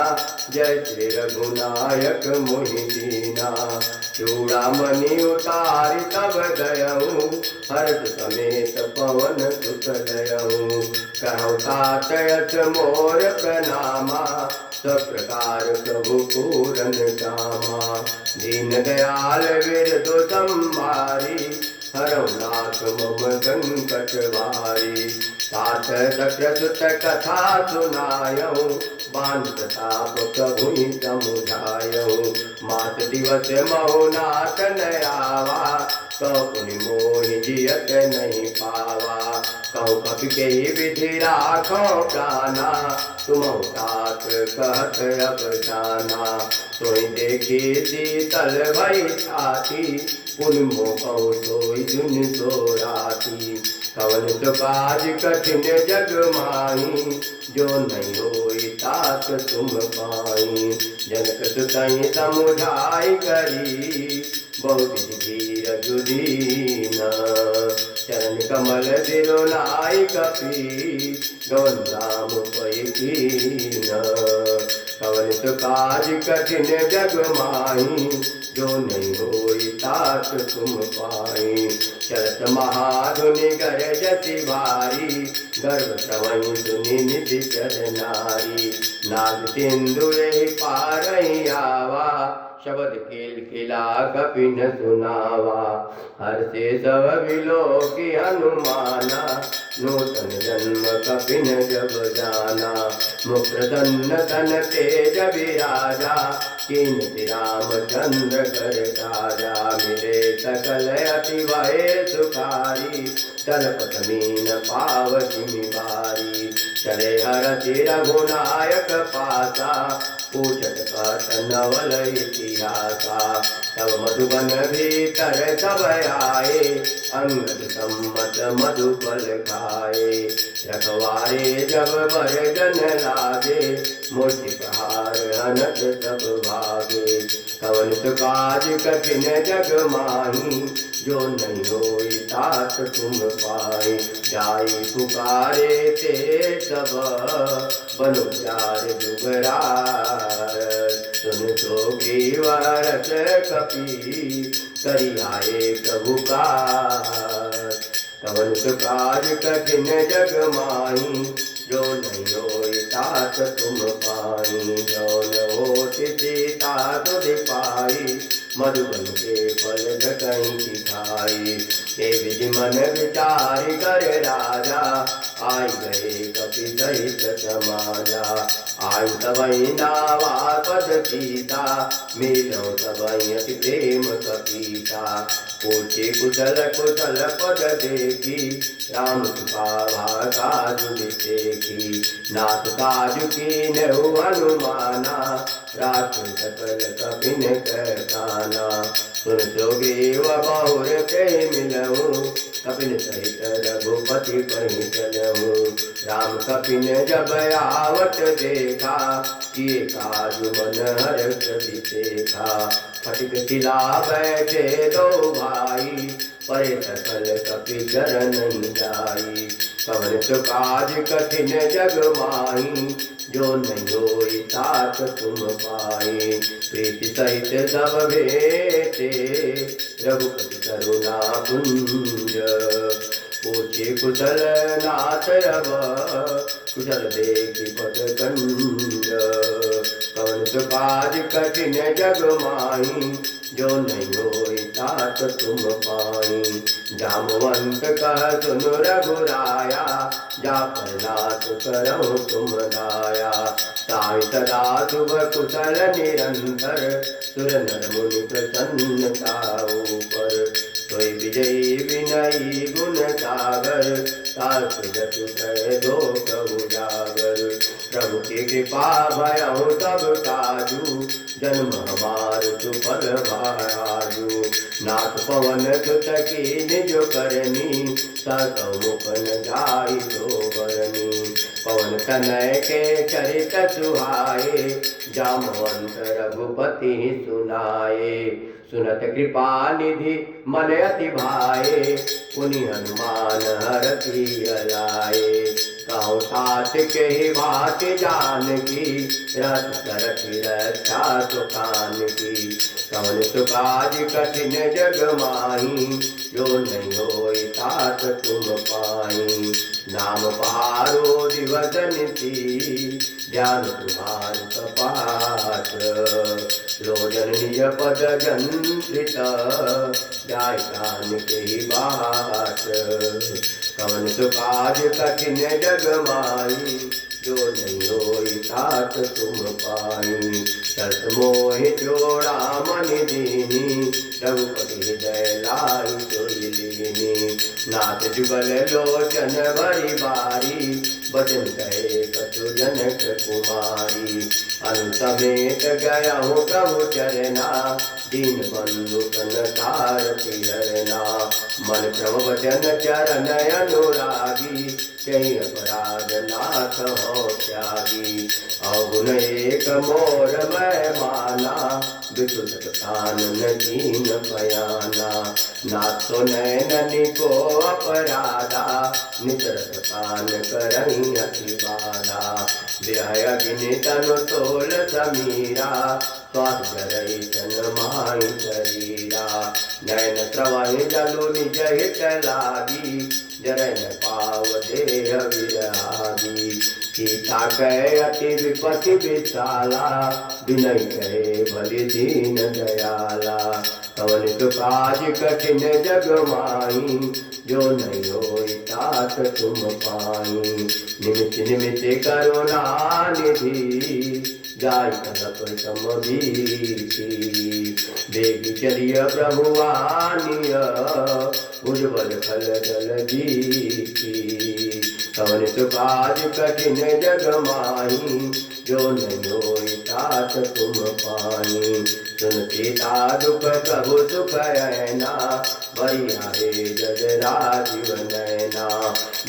जय श्री रघुनायक मोहि दीना चूड़ामणि उतारि तब दयऊँ हर्ष समेत पवन सुत दयऊँ कहूँ तात यश मोर प्रणामा सब प्रकार प्रभु पूरन कामा दीन दयाल विरधु संभारी हरौ नाथ मम संकट भारी तात सत्य सुत कथा सुनायऊँ बान प्रताप प्रभु समुझायऊँ मास दिवस महु नाथ न आवा कौ पुनि मोहि जियत नहीं पावा कहु कपि के विधि राखो प्राणा तुम तात कहत अब जाना सोई देखी शीतल भई छाती पुन मोह सोई जुन सोराती कवन सुकाज कठिन जग माही जो नहीं होई तात तुम पाई जनक सुतई समुझाई करी बहुत धीर जुदीना चरण कमल दिरुनाई कपि गौन राम पै कीना कवन सु काज कठिन जग माही, जो नहीं होई तात तुम पाई। चलत महाधुनि गरजति भारी, गर्भ श्रवण सुनि निधि चर नारी। नाग सिंधु यही पारही आवा, शब्द किल किला कपिन सुनावा। हर से सब बिलो की हनुमाना, नूतन जन्म कपिन जब जाना। मुक्त तन्न तन तेज विराजा, कीन्ति रामचंद्र कर काजा। मिले सकल अति भय सुखारी, तलपत मीन पावती बारी। चले हरति रघुनायक पासा, पूछत कहत नवल इतिहासा। तब मधुबन भीतर सब आए, अंगद सम्मत मधुफल खाए। रखवारे जब बरदन लागे, मूर्ति प्रहार अनत सब भागे। कवन सु काज कठिन जग माही, जो नहीं होई तात तुम पाई। जाई पुकारे ते सब, बनु चार जुगरार। सुन सो की वरस कपि, करि आए प्रभु का। कवन सु काज कठिन जग माही, जो नहीं होई तात तुम पाई। जो न होती सीता तुधि पाई, मधुबन के फल कहीं की खाई। हे विधि मन विचार कर राजा, आई गए कपि सहित समाजा। आई तबई नावा पद सीता, मिलो तबई अति प्रेम कपीता। पूछे कुशल कुशल पद देखी, राम कृपा काजु देखी। नाथ काजु कीन्हु हनुमाना, राख सकल कपिन कहताना। सुन जोगी व बहुर ते मिलऊँ, कपिन सहित रघुपति पहि चलऊँ। राम कपिन जब आवत देखा, किए काजु मन हर्ष दिखेखा। फटिक खिला बैठे दो भाई, परे सकल कपि कर नहीं जाई। कवन सु काज कठिन जग माही, जो नहीं होई तात तुम पाई। प्रीति सहित सब भेटे, रघुपति करुणा पुंज। पूछे कुशल नाथ अब, कुशल देखि पद कंज। कवन सु काज कठिन जग माही, जो नहीं होई तात तुम पाई। जामवंत कह सुन रघुराया, जा पर नाथ करहु तुम दाया। साई सदा शुभ कुशल निरंतर, सुर नर मुनि प्रसन्नता ऊपर। सोई विजयी विनयी गुण सागर, सास जतु कर दो प्रभु जागर। प्रभु की कृपा भयहु सब काजू, जन्म हमार सुफल भाजू। नाथ पवन सुत की निज करनी, सकौ मुख न जाई सो बरनी। पवन तनय के चरित सुहाए, जामवंत रघुपति सुनाए। सुनत कृपा निधि मन अति भाए, पुनि हनुमान हरति लाए। कहूँ तात के ही बात जानकी, रथ करति रक्षा सुखान की। कवन सु काज कठिन जग माही, जो नहीं होई तात तुम पाई। नाम पहारो दिवस निति, ध्यान तुम्हार कपाट। लोचन निज पद जंत्रित, जाय प्राण के ही बाट। कवन सु काज कठिन जग माही, जो नहीं होई तात तुम पाई। शर्त मोहि जोड़ा मन दीनी, रघुपति हृदय लाई सोई लीनी। नाथ जुगल लोचन भरी बारी, बचन कहे कछु जनक कुमारी। अनुसमेत गया हूँ प्रभु चरना, दीन बंधु तन तारति हरना। मन प्रभु वचन चरण अनुरागी, कहीं अपराध नाथ हो त्यागी। अवगुण एक मोर मैं माना, विचुत तान न दीन पयाना। नाथ तो नैननि को अपराधा, नितरत तान करहीं अति बाधा। विरह अग्नि तनु तोल समीरा श्वास जरई तन माई शरीरा नयन श्रवण जलु निज हित लागी जरन पाव देह विरागी सीता कह अति विपति विशाला विनय कहे भली दीन दयाला कवन काज कठिन जग माही जो नहीं होई तात तुम पाई निमित निमित करुणा निधि जाय कनक समभीति देवी चलिय प्रभुवानिय उज्ज्वल फल जल जीती कवन काज कठिन जग माही जो नहीं होई तात तुम पाई सुन सीता दुख प्रभु सुख ऐना बढ़िया रे जग राजीव नैना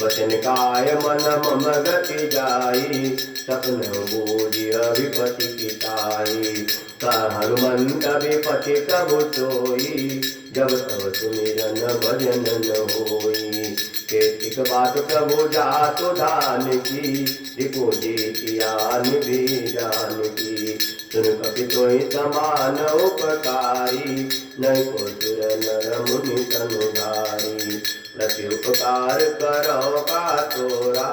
वचन काय मन मम गति जाई सपन बूझिय विपति किताई हनुमंत विपति प्रभु सोई जब तब सुमिरन भजन न होई केतिक बात प्रभु जातु धान की रिपु जीतियान भी जान की सुन कपि तोहि समान उपकारी नहीं को सुर नर मुनि तनुधारी प्रति उपकार करो का तोरा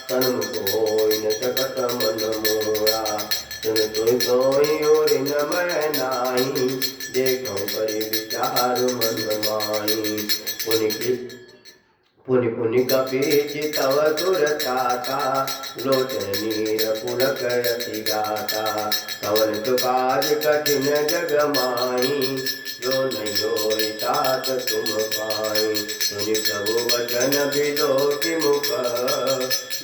सन्मुख होई न सकत मन मोरा सुन तुहि सोई और न मैं नाही देखो परि विचार मन माही पुनि पुनि कपीचि तव सुरचाता लोचन नीर पुलक यति गाता कवन काज कठिन जग माही जो नहीं होई तात तुम पाई सुनि प्रभु वचन बिलो कि मुख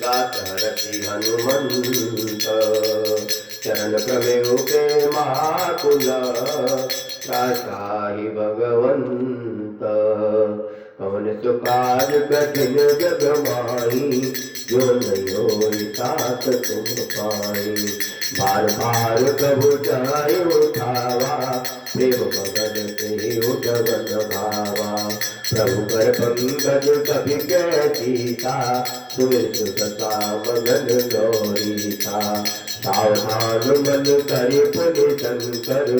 गात रति हनुमंत चरण प्रमेय के महाकुल त्रासाहि भगवंत कवन काज कठिन जग माही जो नहीं होई तात तुम पाई बार बार प्रभु जाय उठावा प्रेम मगन से उठवन भावा प्रभु कर पंकज कभी कैसीता सुमिर सुता मगन गौरीता सावधान मन करे पुनि शंकर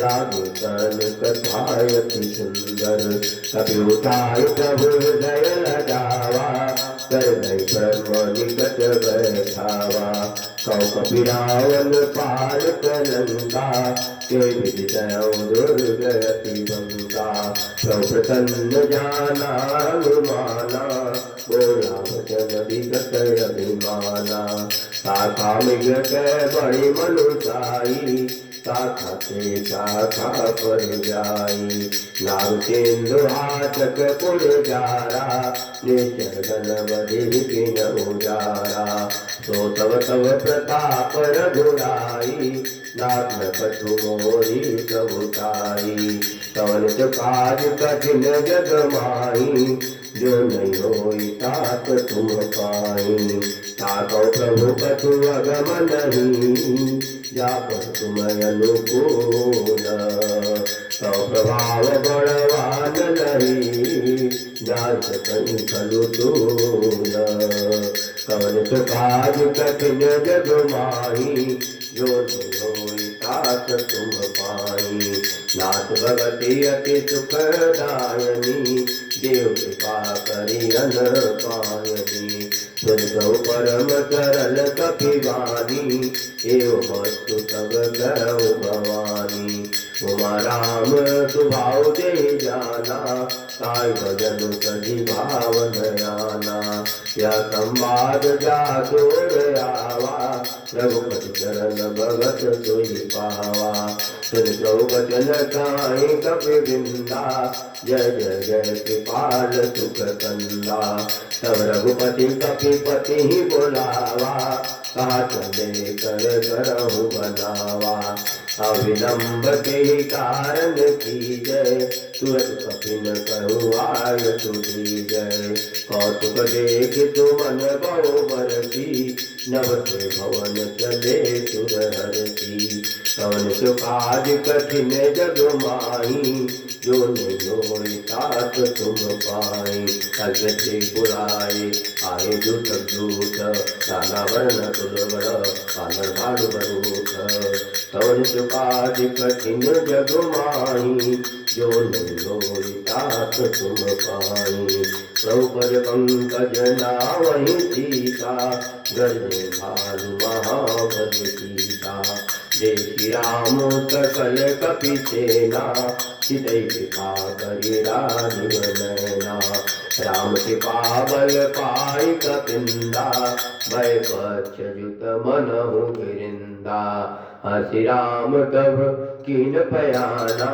लागु तन कथायति सुंदर कभी उठाय प्रभु हृदय लगावा कर नहीं ब्रह्म निकट बैठावा कौ कपिरावन पाल लंका के विजय दुर्गति बंका प्रभु प्रसन्न जाना अनुमाना बोला वचन विगत अभिमाना शाखा मृग के बड़ी मनुषाई शाखा से शाखा पर जाई नाग सिंधु हाचक पुर जारा निचर गन बधि किन उजारा सो तव तव प्रताप रघुराई नाथ न कछु मोरी प्रभुताई कवन काज कठिन जग माही जो नहीं होई तात तुम पाई ताको प्रभु कछु अगम नहीं जाप तुम अनुकूल तो प्रभाव बड़वान नहीं जात कहीं खलु तूल कवन काज कठिन जग माही जो नहीं होई तात तुम पाई नाथ भगति अति सुखदायनी देव कृपा करी अन पायनी सुनौ परम सरल कपिवानी एवं वस्तु सब गौ भवानी उमा राम सुभाव जय जाना साई भजन सजी भावन आना या संवाद जा तोड़ आवा रघुपति चरण भगत सोई पावा सुन प्रभु वचन साई कपि बिंदा जय जय जय कृपाल सुख कंदा तब रघुपति कपिपति ही बोलावा कहा चले कर करहु बनावा अविलंब के कारण की जय तुरंत कपिन कहु आय तुझी जय कौतुक देख तुमन बहु बरसी नव से भवन चले सुरहरती कवन सुकाज कठिन जग माही, जो नहीं होई तात तुम पाई। अग्र से बुलाए आए दूत दूत, नाना वर्ण तुलवर कानर भालु बरूथ। कवन सुकाज कठिन जग माही, जो नहीं होई तात तुम पाई। प्रभु पद पंकज नावहि सीता, गरजे भालु महाबल सीता। जय श्री राम सकल कपि सेना, चितई कृपा करि राजीव नैना। राम कृपा बल पाई कपिंदा, भय पक्ष जुत मनहु गिरिंदा। हसी राम तब कीन पयाना,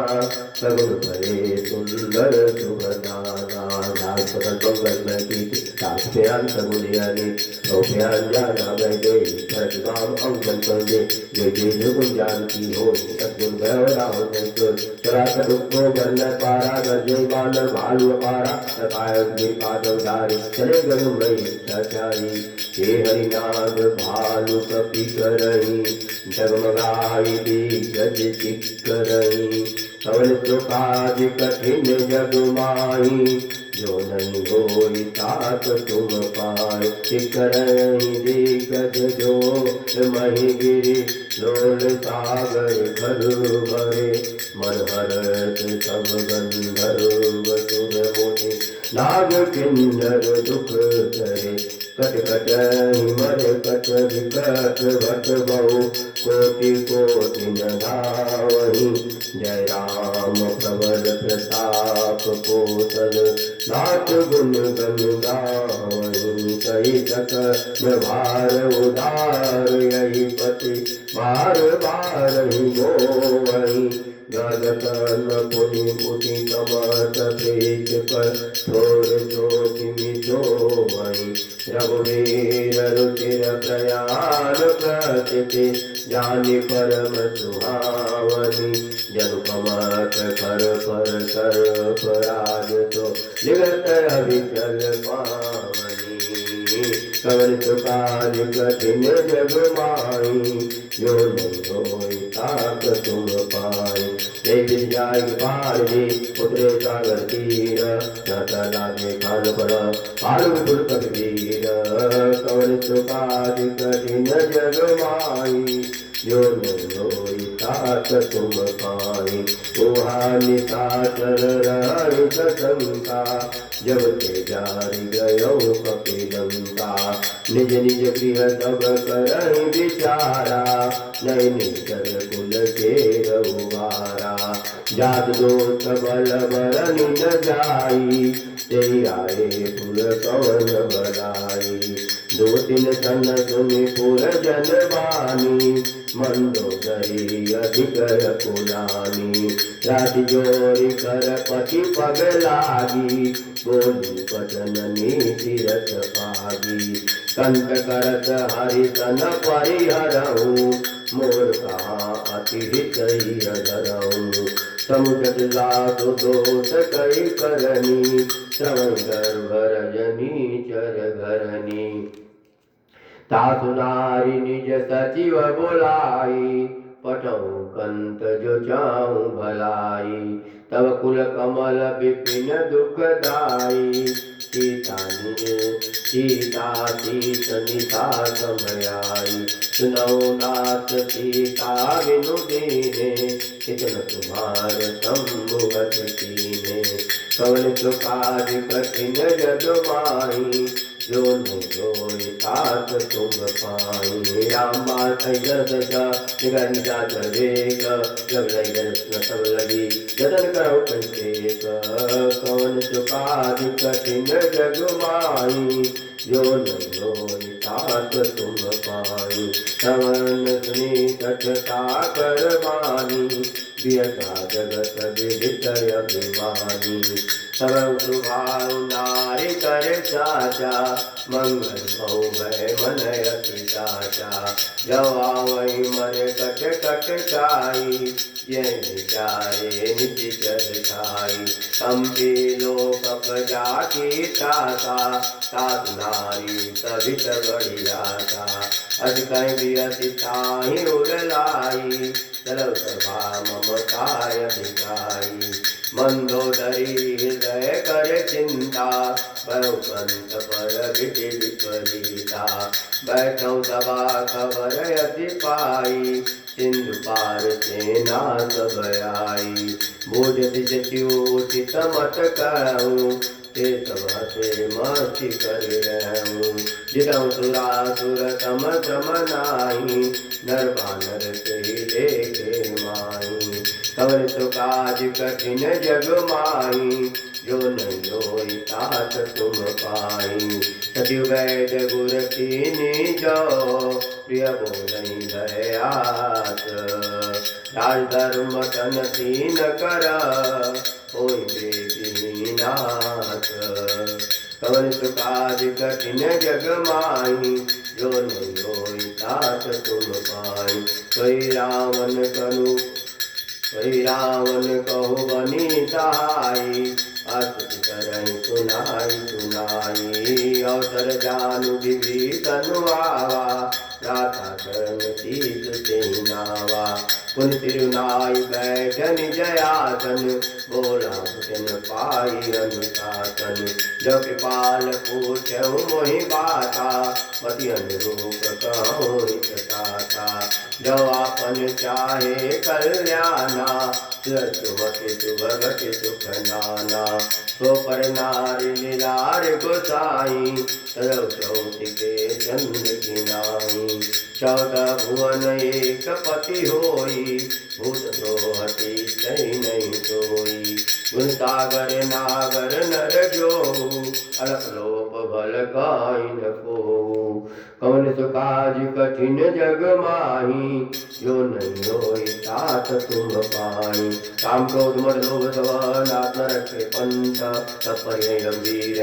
सगुन भये सुंदर सुभदाना। नाथ सकल मंगल में कीर्ति, साथ प्यान सगुन यानी, तो प्यान जाना गए गए, भरत राम अंकन कंदे। जय जय जुगुन जानकी हो, सद्गुण गयो राम संकुल। चराचर दुख को गन पारा, गजय बानर भालु अपारा। सकाय गिरपाद उदारी, चले गयो मई सचारी। हे हरिनाथ भालु कपि करही, जगमगाई दिग्गज चिक्करही। कवन सुकाज कठिन जग माही, जो नहीं होई तात तुम पाए। चिक्करही दिग्गज जो मही गिरि, लोल सागर खरु भरे। मन हरत सब गंधर्व सुर मुनि, नाग किन्नर दुख करे। कट कट हिमर कट विकट भट बहु, कोटि कोटि न धावहि। जय राम प्रबल प्रताप पोसल, नाथ गुण गन गावहि। कहि सकल भार उदार, यही पति बार बार ही मोवहि। जगत न पुनि पुनि कमत पेच कर, थोर चोटि मिटोवहि। रघुवीर रुचिर प्रयाण प्रचिति, जानि परम सुहावनि। जनु कमत कर पर सर्पराज, तो निगत अविचल पावनि। कवन सुकाज कठिन जग माही, जो नहीं होई तात तुम पाई। जय विद्याय पार दे उतरे सागर तीर, नाता लागे खान पर पार विपुल कबीर। कवन सुकाज कठिन जग माही, जो नहीं होई तात तुम पाई। ओहानि साचर रहि शंका, जब ते जारि गयो कपिलंका। निज निज गृह सब करहि विचारा, नहीं निकर कुल के रघुवारा। जात दोष बल बरनि न जाई, तेई आए पुर कवन बड़ाई। दो तीन सन सुनि पुर जन बानी, मंदोदरी अधिक कुलानी। राति जोरी कर पति पग लागी, बोली वचन नीति रस पागी। कंठ करत हरि सन परिहरहु, मोर कहाँ अति हितै धरहु। समुझत लाभ दोष कई करनी, श्रवण गर्भ रजनी चर घरनी। तासु नारी निज सचिव बोलाई, पठऊ कंत जो चाहूं भलाई। तब कुल कमल विपिन दुखदाई, सीता सीत निशा समयाई। सुनौ नाथ सीता बिनु दीने, कितन तुम्हार संभुवत कीने। कवन सुकाज कठिन जग माही, जो नहीं होई तात तुम पाई। राम बात दशा निगर निजात वेग, जब लई गण सब लगी जतन करो कंचेक। कवन सुकाज कठिन जग माही, जो नहीं होई तात तुम पाई। श्रवण सुनि कटता कर बानी, बियता जगत विदित अभिमानी। सर्व सुभाउ नारी कर साचा, मंगल बहु भय मन अति साचा। जवावै मर कट कट काई, यह विचारे निश्चर खाई। कंपी लोक प्रजा की ताता, तात नारी सभित बढ़िया था। अज कहीं भी अति ताही उड़लाई चलो सभा ममताय दिखाई मंदोदरी हृदय कर चिंता बहुपंत पर विधि विपरीता बैठो सभा खबर अति पाई सिंधु पार सेना सब आई बूझति सत्योचित मत कहूँ ते सब हसे मस्ती कर रहूँ जितऊ सुरासुर तम क्रम नाही नर बानर के देखे माही कवन तो काज कठिन जग माही जो नहीं होई तात तुम पाई सत्यु वैद गुर कीनी जो प्रिय बोलई दयात राज धर्म तन तीन कर होई बेदीनाथ कवन सुकाज कठिन जग माही जो नहीं होई तात तुम पाई कोई रावण कहु बनी सहाई अस्तुति करहि सुनाई अवसर जानु विभीषण आवा राधा चरण तीस सेनावा पुन तिरुनाई बैठन जयासन बोला भुजन पाई अनुशासन जो कृपाल पूछऊ मोहि बाता पति अनुरूप कहूँ हितता जो आपन चाहे कल्याणा सुमति सुभगति सुख नाना सो पर नारी निरार गोसाई तरव चौथि के चंद की नाई चौदह भुवन एक पति होई भूत द्रोहति कहीं नहीं सोई गुण सागर नागर नर जो अलप लोप भल काई न को कौन सुकाज कठिन जग माही जो नहीं होई तात तुम पाई काम क्रोध मद लोभ सब नाथ न रखे पंथ तत्पर्य गंभीर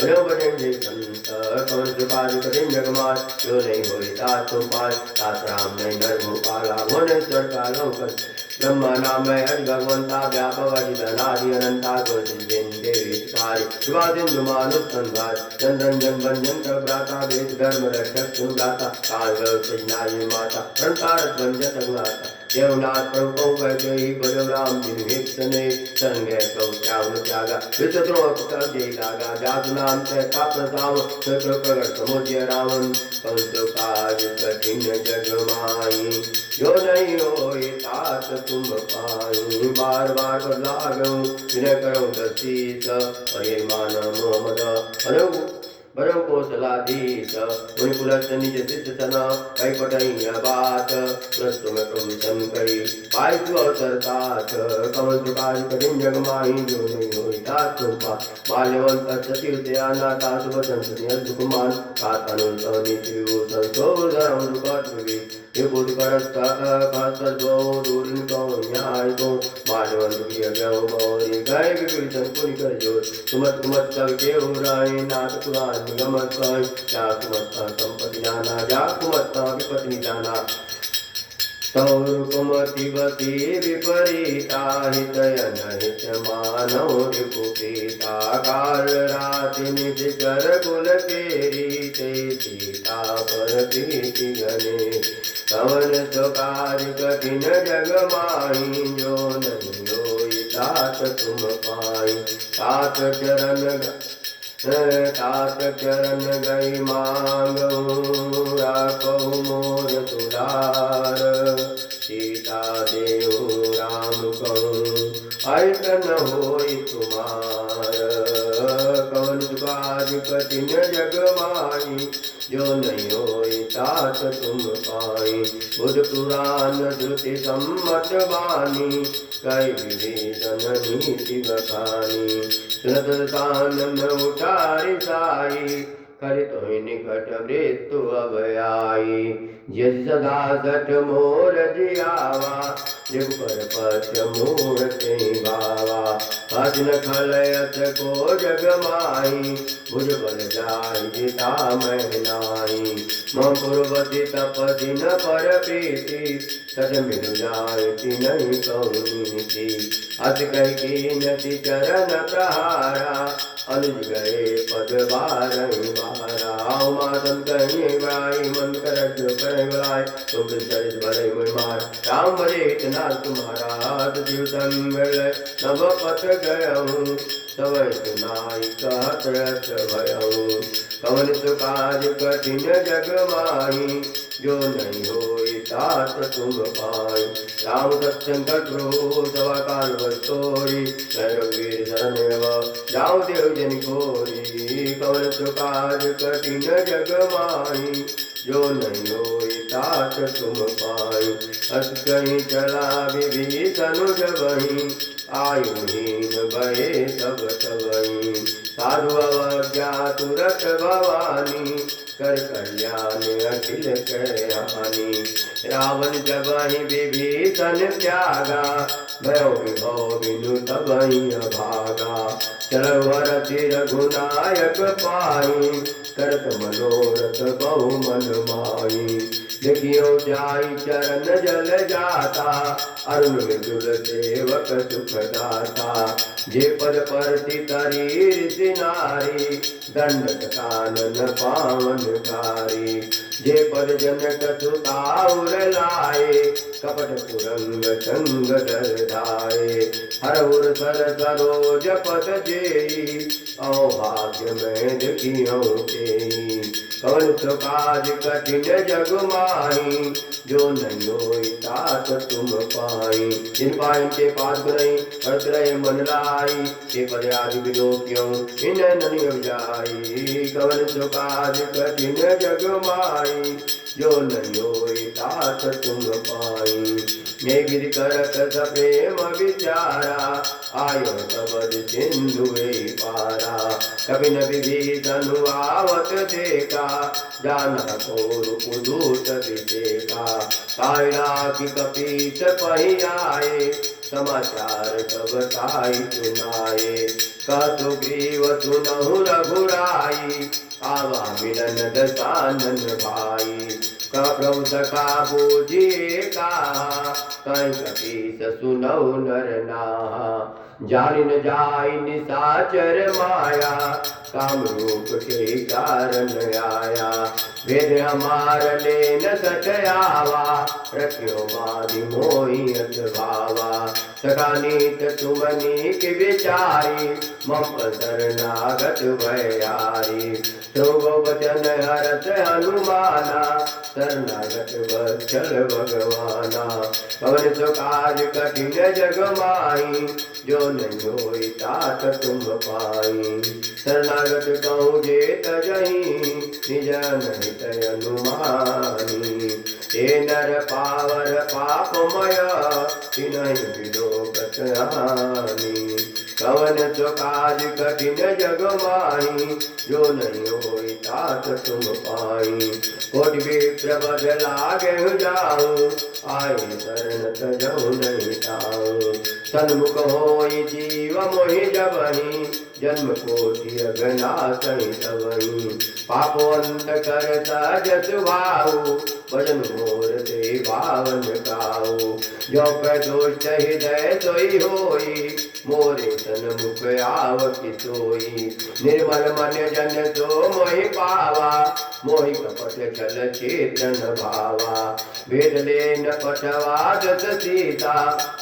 बनो बजन संत कौन सुकाज कठिन जग माही जो नहीं होई तात तुम पाई तात राम नहीं नर भूपाला भुवनेश्वर का लोकन ब्रह्म नाम है हरि भगवंता व्यापक अजितनादि अनंता गोविंदेविकारी शिवा सिंधु मानुसंधार चंदन जन जंत्र भ्राता वेद धर्म रक्षक सुनदाता काल गौनाई माता प्रणकारत भंजत माता देवनाथ प्रभु वैजयी बजो राम जिन हितने संगे प्रभु त्यागा विचत्रोक कर जय लागा जातु नाम से काप्रताम सत्र प्रगट समुद्य रावण कंसो काज कठिन जग माई जो नहीं होई तात तुम पाई बार बार लागू विनय करो दसीत और ये मान मोहम्मद बरम कौशलाधीश मुनि कुलत निज सिद्ध तना कई पटैया बात प्रस्तु में प्रभु शंकरी पाई तु अवसर तात कमल सुकाज कठिन जग माही जो नहीं होई तात तुम पा बाल्यवंत सती उद्याना तात वचन सुनिय दुखमान तात अनुसवनी त्रिभूषण सोर धर्म दुखत विवेक ये बुद्ध करत खातर दो दूरिन को न्याय को बाल्यवंत की अगव मौरी गए विभीषण पुनि कर जोर सुमत सब के हो राय नाथ पुराण निगमत साई जाकुमत्ता संपत्ति जाना जाकुमत्ता विपत्ति जाना तौरुकुमतिवती विपरीता हितयन हित मानव रिपुपीता काल राति निजर कुल केरी ते सीता पर प्रीति गणे कवन सुकाज कठिन जग माही जो नहीं होई तात तुम पाई तात चरण गई मांगू राखो मोर दुलार सीता देव राम कहूँ ऐक न होई तुम्हार कौन सुकाज कठिन जग माही जो नहीं होई तात तुम पाई बुध पुराण श्रुति सम्मत वाणी कई विभीषण नीति बखानी सुनत कानन उठारी साई करि तोहि निकट मृत्यु अब आई जिस सदा सठ मोर जियावा जिग पर पश्य मूर्ति बावा भजन खलयत को जग माही भुज बल जाय जिता मैं नाई मम पूर्वति तपति न पर प्रीति तद मिल जाय कि नहीं कौनीति अत कह की नति चरण प्रहारा अनुज गए पद बारही बारा। मातम कहीं बड़ाई मन कर जो करें बड़ाई, तुम चरित भले मुझ मार। राम भजे इतना तुम्हारा जीव संगल नभ पथ गयऊँ, तब सुनाई कहत रस भयऊँ। कवन सुकाज कठिन जग माही, जो नहीं होई तात तुम पाई। राम सत्संग प्रभु सवा काल बसोरी, रघुवीर शरण जाओ देव जन खोरी। कवन सुकाज कठिन जग माही, जो नहीं होई तात तुम पाई। अस कहीं चला विभीषण जबहि, आयुहीन भये तब तबहि। साधु अवज्ञा तुरत भवानी, कर कल्याण अखिल कहानी। रावण जबहि विभीषण त्यागा, भयो विभव बिनु तबहि अभागा। चलऊ हरति रघुनायक पाई, करत मनोरथ बहु मन माही। देखियो जाई चरण जल जाता, अरुण मृदुल सेवक सुख दाता। जे पद परति तरी ऋषि नारी, दंडक कानन पावन कारी। जे पद जनक सुताउर लाए, कपट कुरंग संग दर धाये। हरहुर सर सरोज पद जेई, अभाग्य में देखियो तेई। कवन सुकाज कठिन जग माही, जो नहीं होई तात तुम पाई। जिन पाइन के पास गुनई, करत रहे मन लाई। के पद आदि विलोक्यों, इन्हें ननि जाई। कवन सुकाज कठिन जग माही, जो नहीं होई तात तुम पाई। ये गिर करत सप्रेम विचारा, आयो तबद सिंधु पारा। कभी न विभीषण आवत देखा, जाना को रूपदूत विषेका। कायरा की कपीस पही आए, समाचार सब ताई सुनाए। कसुग्रीव सुनहु रघुराई, आवा मिलन दशानन भाई। प्रभु सखा बूझिए कहा, कहीं कपीस सुनहु नर नाहा। जानि न जाई निशाचर माया, काम रूप के कारण आया। वेद हमार ले न सटयावा, रखियो मारी मोहि अस भावा। सखा नीत तुम नीक विचारी, मम शरणागत भयारी। ध्रुव वचन हरत हनुमाना, शरणागत वत्सल भगवाना। कवन सुकाज कठिन जग माही, जो नहीं होई तात तुम पाई। शरणागत कहूँ जे तजहि, निज नहीं तय अनुमानी। हे नर पावर पापमय, तिन्हि विलोकत हानि। कवन सुकाज कठिन जग माही, जो नहीं होई तात तुम पाई। कोटि विप्र बद लागे जाऊँ, आए शरण तजहु नहीं ताऊँ। सन्मुख होई जीव मोहि जबहि, जन्म कोटि अघनासहि तबहि। पापवंत कर सहज सुभाऊ, भजन मोर ते भावन काऊ। जो प्रदोष हृदय सोई होई, मोरे सन्मुख आवति सोई। निर्मल मन जन सो मोहि पावा, मोहि कपट छल चेतन भावा। वेद लेन पठवा दस सीता,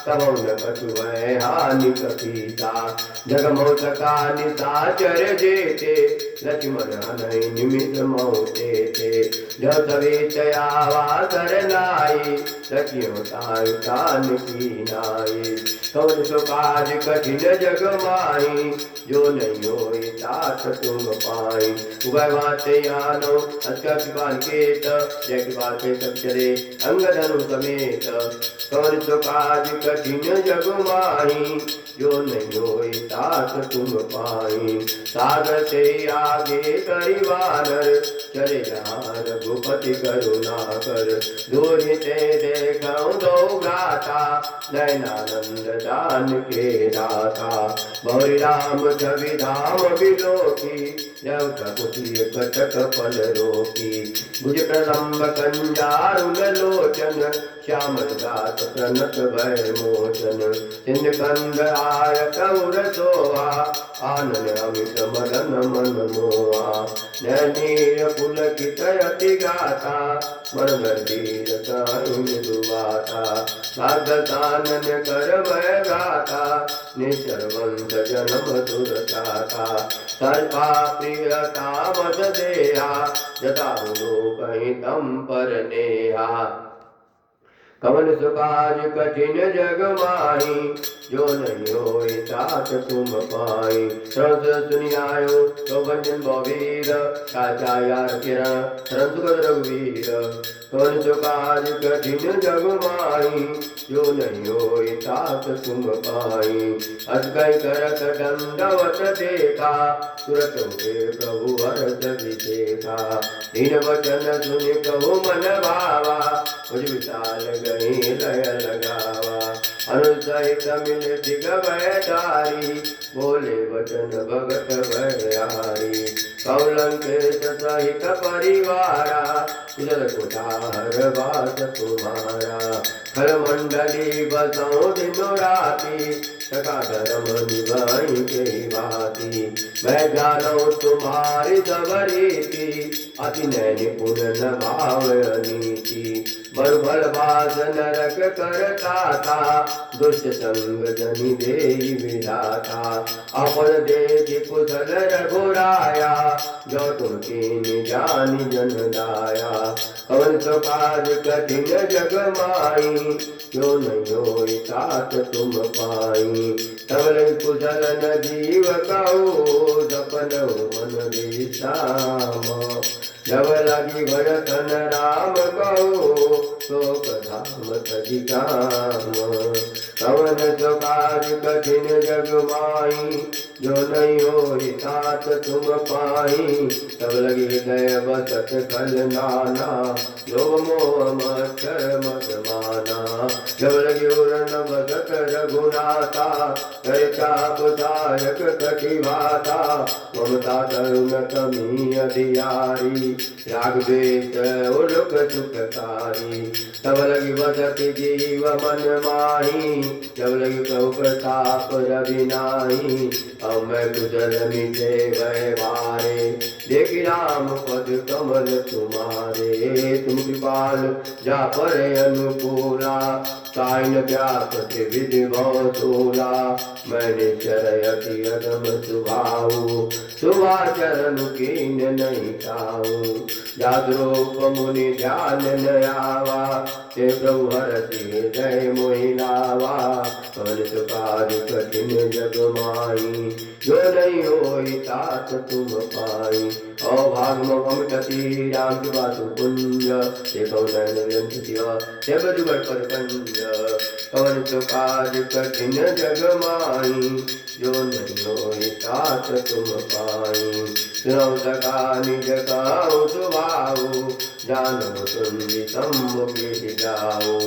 कबौ न कछुअ हानि कपीता। जगमोह सका निशाचर जेते, लक्ष्मण हनहि निमिष मौते थे। जो सवेत आवा सरनाई, सखियो ताई कान की नाई। कवन सुकाज कठिन जग माही, जो नहीं होई तात तुम पाई। उभय भाते आनो अस कृपाल केत, जय कृपाल के सब चले अंग धनु समेत। कवन सुकाज कठिन जग माही, जो नहीं होई तात तुम पाई। सागर से आगे करी वानर, चले जहाँ रघुपति करुणा कर। दूर ते देखऊँ दो भ्राता, गाता, नैनानंद दान के दाता। बौरी राम छवि धाम बिलोकी, जब प्रकुटी कटक पल रोकी। भुज प्रलम्ब कंजारुल लोचन, श्यामल दात प्रणत भय मोचन। सिंध कंद आय कौर सोहा, आनन अमित मदन मन मोहा। नैनीर पुलकित अति गाता, मन गंभीर कारुण दुबाता। भागवतानन कर भय गाता, निश्चर वंश जन्म दुरसाता। सर्पा प्रियता मद देहा, जता लोक हितम पर नेहा। कवन सुकाज कठिन जग माही, जो नहीं होए तात तुम पाई। श्रवण सुनि आयो तो भंजन भवीर, साचा यार किरण शरण सुगत रघुवीर। कवन सुकाज कठिन जग माही, जो नहीं होए तात तुम पाई। अजगय करत दंडवत देखा, तुरत उठे प्रभु हरत विदेखा। दीन वचन सुनि कहु मन भावा, मुझ विशाल गई लय लगावा। अनुसहित मिल दिग भयधारी, बोले वचन भगत भयहारी। कौलंकेश सहित परिवारा, कुशल कुठार वास तुम्हारा। खल मंडली बसौ दिनो राती, सका धर्म निभाई के भांति। मैं जानू तुम्हारी सब रीति, अति निपुण न भाव नीति। बरु भल बास नरक करता था, दुष्ट संग जनि देहि विधाता। अपन देख कुशल रघुराया, जो तुम कीन्ही जानि जन दाया। कवन सो काज कठिन जग माही, जो नहीं होई तात तुम पाई। तब कुशल न जीव कहू, जपनहु मन विश्राम। जब लगी भजतन राम कहू, शोक धाम तजि काम। कवन सो काज कठिन जग माही, जो नहीं होई तात तुम पाई। तब लगी हृदय बसत खल नाना, लोभ मोह मत्सर मत माना। जब लगी उरन बसत रघुनाथा, कर चाप सायक कटिभाता। ममता तरुण कमी अधियारी, राग द्वेष उलुक सुखकारी। तब लगी बसत जीव मन माही, जब लगी प्रभु प्रताप रवि नाही। अब मैं कुशल मिटे भय भारे, देखी राम पद कमल तुम्हारे। तुम कृपाल जा पर अनुकूला, साइन व्यापत विधि भव सोला। मैंने चरयति अदम सुभाऊ, सुभाचरण कीन नहीं खाऊं। जाद्रोप मुनि ध्यान न आवा, ते प्रभु हरति हृदय मोहि लावा। कवन सो काज कठिन जग माही, जो नहीं होई तात तुम पाई। अभागम कति राम कृपा कुंज, देखो नयन ग्रंथ शिवा ते बजुगढ़ पर कंज। कवन सो काज कठिन जग माही, जो नहीं होई तात तुम पाई। सुनौ सका निज कहु सुभाऊ, जानो तुम सम्मुखी जाऊ।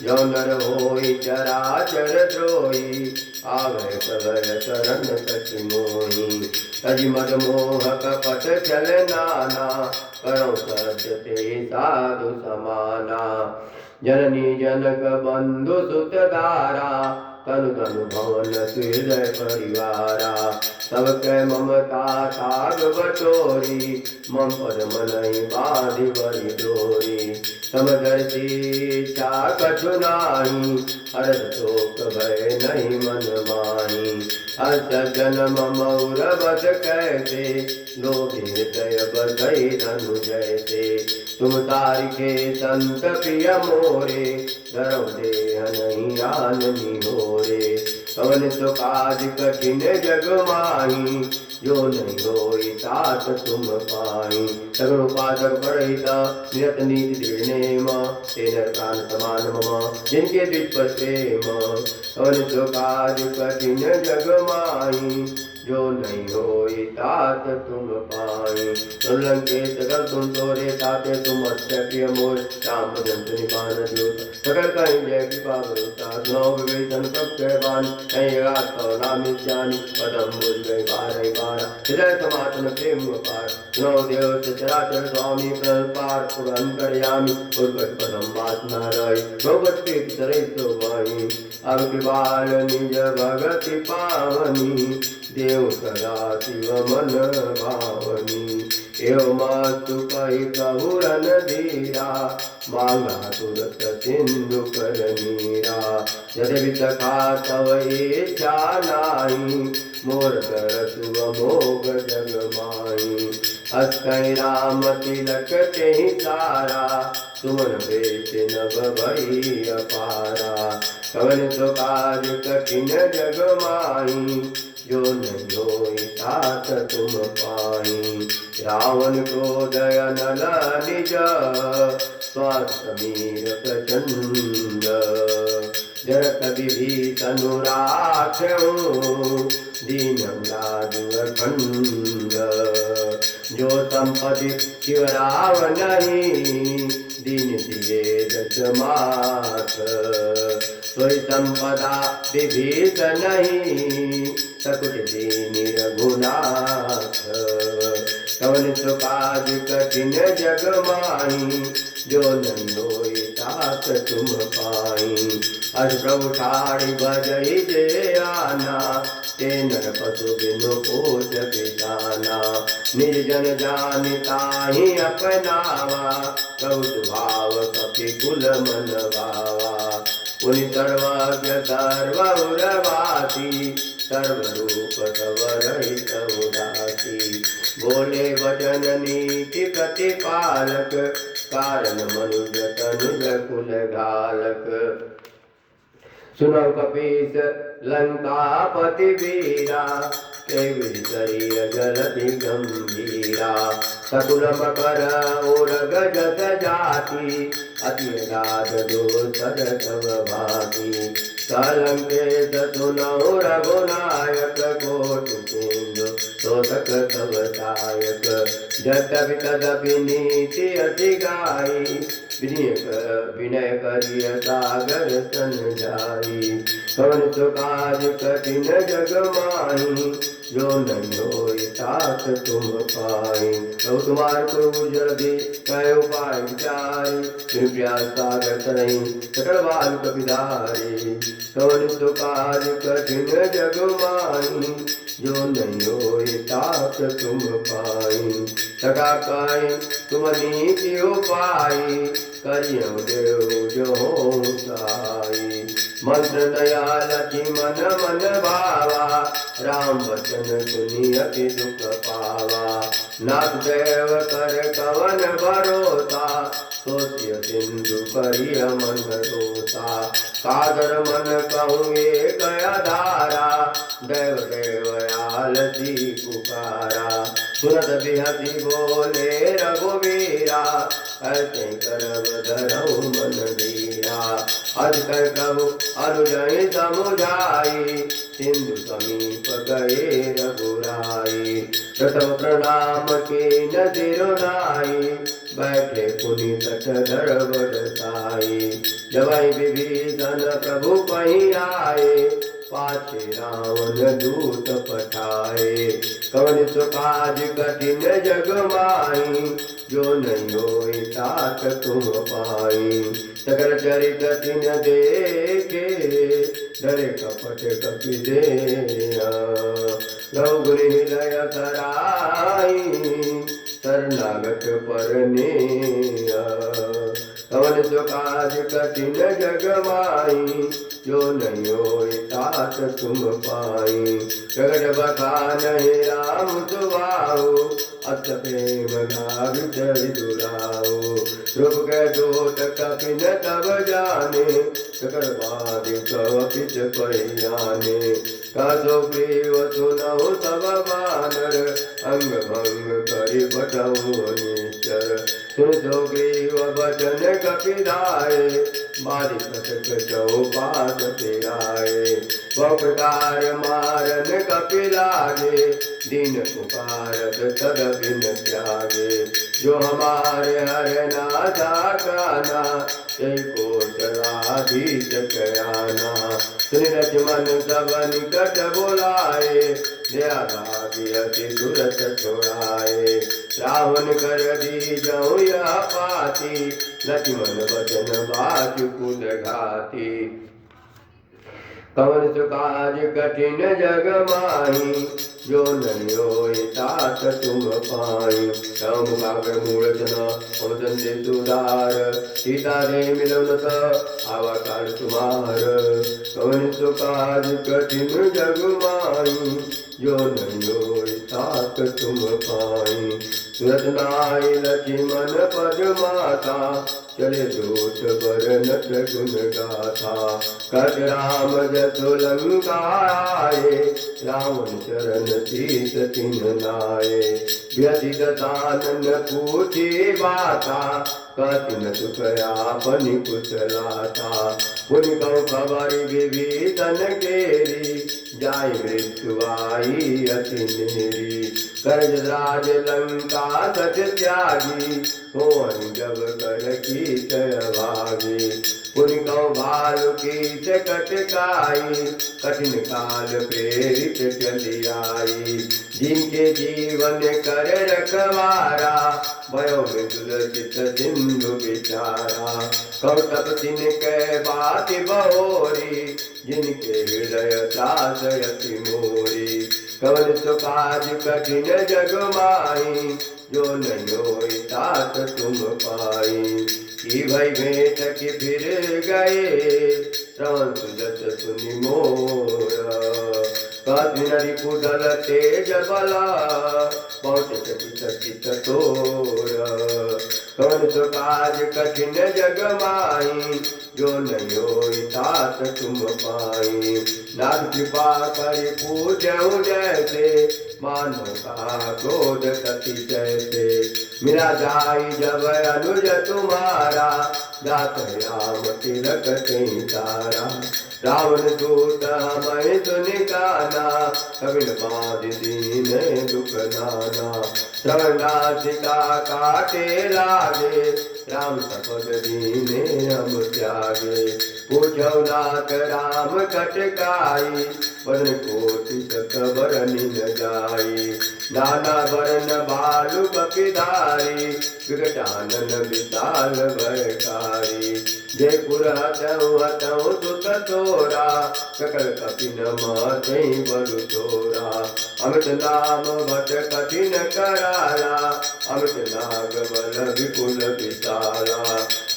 जो नर होई चराचर द्रोही, आवे सगर शरण सचि मोही। तज मद मोह कपट चल नाना, करो सत्य ते साधु समाना। जननी जनक बंधु सुत दारा, तनु तनु भवन हृदय परिवारा। सब कै ममता ताग बटोरी, मम पद मनहि बाधि बरि डोरी। समदर्शी चा कछु नाही, हरत शोक भय नहीं मन माही। अस जन्म मौर बस कैसे, लोभी हृदय बसई धनु जैसे। तुम तारिके संत प्रिय मोरे, धरौ देह नहीं आन निहोरे। कवन सो काज कठिन जग माही, जो नहीं होई तात तुम पाई। सगल उपासक बड़हिता निरत नीति दृढ़ नेम, ते नर प्राण समान मम जिनके द्विज पर प्रेम। कवन सो काज कठिन जग माही, जो नहीं होई तात तुम पाई। लंके सकल तुम तोरे ताते तुम अक्षय प्रिय मोर, राम भजन सुनि पान ज्योत सकल कहीं जय कृपा भरोसा। सुनो विवेचन सब कहवान, नहीं रात तो नामी जानी, पदम बोल गए बारह बारह हृदय समातन प्रेम अपार। सुनो देव चराचर स्वामी प्रण पार पुरन करयामी, उर्वट पदम बात न रही भगवत प्रीत तरह तो भाई। अब कृपाल निज भगति पावनी, देव सदा शिव मन भावनी। एवं मातु कही कहु रन धीरा, मांगा तुरत सिंधु कर नीरा। यदि सखा तव इच्छा नाई, मोर दरसु अमोघ जग माई। अस कहि राम तिलक तेहि सारा, सुमन बेच नभ भई अपारा। कवन सो काज कठिन जग माही, जो नहीं होई तात तुम पाई। रावण क्रोधय नल निज, स्वात समीर प्रचंड। जरत विभीषण राख्यं, दीनम लाजु अखंड। जो संपत्ति शिव रावणहि, दीन दिए दशमाथ। सोई संपदा विभीषणहि, सकुच दीन रघुनाथ। कवन सो काज कठिन जग माही, जो नहीं होई तात तुम पाई। अज प्रभु ठाड़ी भजई जे आना, ते नर पशु बिनु पोष बिजाना। निज जन जानि ताहि अपनावा, प्रभु स्वभाव कपि कुल मन भावा। पुनि सर्वज्ञ सर्वउरवासी, सर्वरूप तव रहित उदासी। बोले वचन नीति प्रतिपालक, कारण मनुज तनुज कुल घालक। सुनो कपीस लंकापति वीरा, केवल शरीर जलधि गंभीरा। सकुल मकर और गजत जाति, अति राज दोसर सब भाति। कलंकेत सुनौ रघुनायक, कोटि सिंधु शोषक तव सायक। यद्यपि तदपि नीति अति गाई, विनय करिय सागर सन जाई। कवन सो काज कठिन जग माही, जो नहीं होई तात तुम पाई। तो तुम्हार को जल दे कह उपाय विचारी, प्यास सागर तरई सकल बाल कपिधारी। कवन सो काज कठिन जग माही, जो नहीं होई तात तुम पाई। सका काई तुम नीति उपाई, करियो देव जो साई। मंत्र दया लक्ष्मण मन भावा, राम वचन सुनि अति दुख पावा। नाथ देव कर कवन भरोसा, सोचिय सिंधु करिय मन रोसा। कादर मन कहूँ एक आधारा, देव देव आलसी पुकारा। सुनत बिहसी बोले रघुवीरा, ऐसे करब धरऊ मन धीरा। अज कर प्रभु अनुजहि समुझाई, सिंधु समीप गए रघुराई। प्रथम प्रणाम कीन सिरुनाई, बैठे पुनि तट धर बरसाई। जबै विभीषण प्रभु पहि आए, पाछे रावण दूत पठाए। कवन सो काज कठिन जग माही, जो नहीं होई तात तुम पाई। सकल चरित तिन देखे, डरे कपट कपि देया। गौ गुनि हृदय सराई, शरणागत परनेया। कवन सो काज कठिन जग माही, जो नहीं होई तात तुम पाई। प्रगट बखानहि राम सुबाहु अत प्रेम गावित विदुराहु। रूप के दूत कपिन तब जाने सकल बाधिक पित परियाने। कासो प्रिय सुनहु तब बानर अंग भंग करि पटहु निश्चर। सुन सो ग्रीव वचन कपिराए बाधिक चौपात तेराए। बहु प्रकार मारन कपिलागे दीन पुकारत तद बिन त्यागे। जो हमारे हर नाथा काना ते कोटलाधीश कयाना। सुन लक्ष्मण सब निकट बोलाए दया भागी अति तुरत छोड़ाए। रावण कर दीजहु यह पाती लक्ष्मण वचन बाजु कुल घाती। कवन सुकाज कठिन जग माही जो नहीं होई तात तुम पाई। राम सागर मूर्धन औदन दे सुधार सीता रे मिलौनत आवा काल तुम्हार। कवन सुकाज कठिन जग माही जो नहीं होई तात तुम पाई। सुरत नाई लक्ष्मण पद माता चले दूत बरनत गुण गाथा। कट राम जसो लंका आए रावण चरण शीत तिन नाये। व्यथित सानन पूछी बाता कथिन सुख आपनि कुशलाता। पुनि कहु खबर विभीषण केरी जाय मृत्यु आई अति नेरी। करज राज लंका सच त्यागी हो जब कर कीचय भागी। पुनि कहु भालु कीच कटकाई कठिन काल प्रेरित चली आई। जिनके जीवन कर रखवारा भयो मृदुल चित सिंधु विचारा। कहु तब तिनके बात बहोरी जिनके हृदय त्रास अति मोरी। कवन सुकाज कठिन जग माही जो नहीं होई तात तुम पाई। की भई भेंट कि फिर गए श्रवण सुजत सुनि मोरा। कठिन रिपुदल तेज बला बहुत चकित तोरा। कवन सुकाज कठिन जग माही जो नहीं होई तात तुम पाई। नाथ कृपा करि पूजहु जैसे मानो का क्रोध कति जैसे। मेरा जाई जब अनुज तुम्हारा जात राम तिलक कहीं तारा। रावण दूत हमें सुनि काना कबिल बाध दीन दुख नाना। श्रवणासिका काटे लागे राम सपद दीने हम त्यागे। पूछौ नाथ राम कटकाई बरन कोटि सकबरनि न जाई। नाना बरन बालु कपिधारी विकटानन विशाल भयकारी। जय पुर हतहु सुत तोरा सकल कपिन महतहि बरु तोरा। अमित नाम भट कठिन कराला अमित नाग बल विपुल विशाला।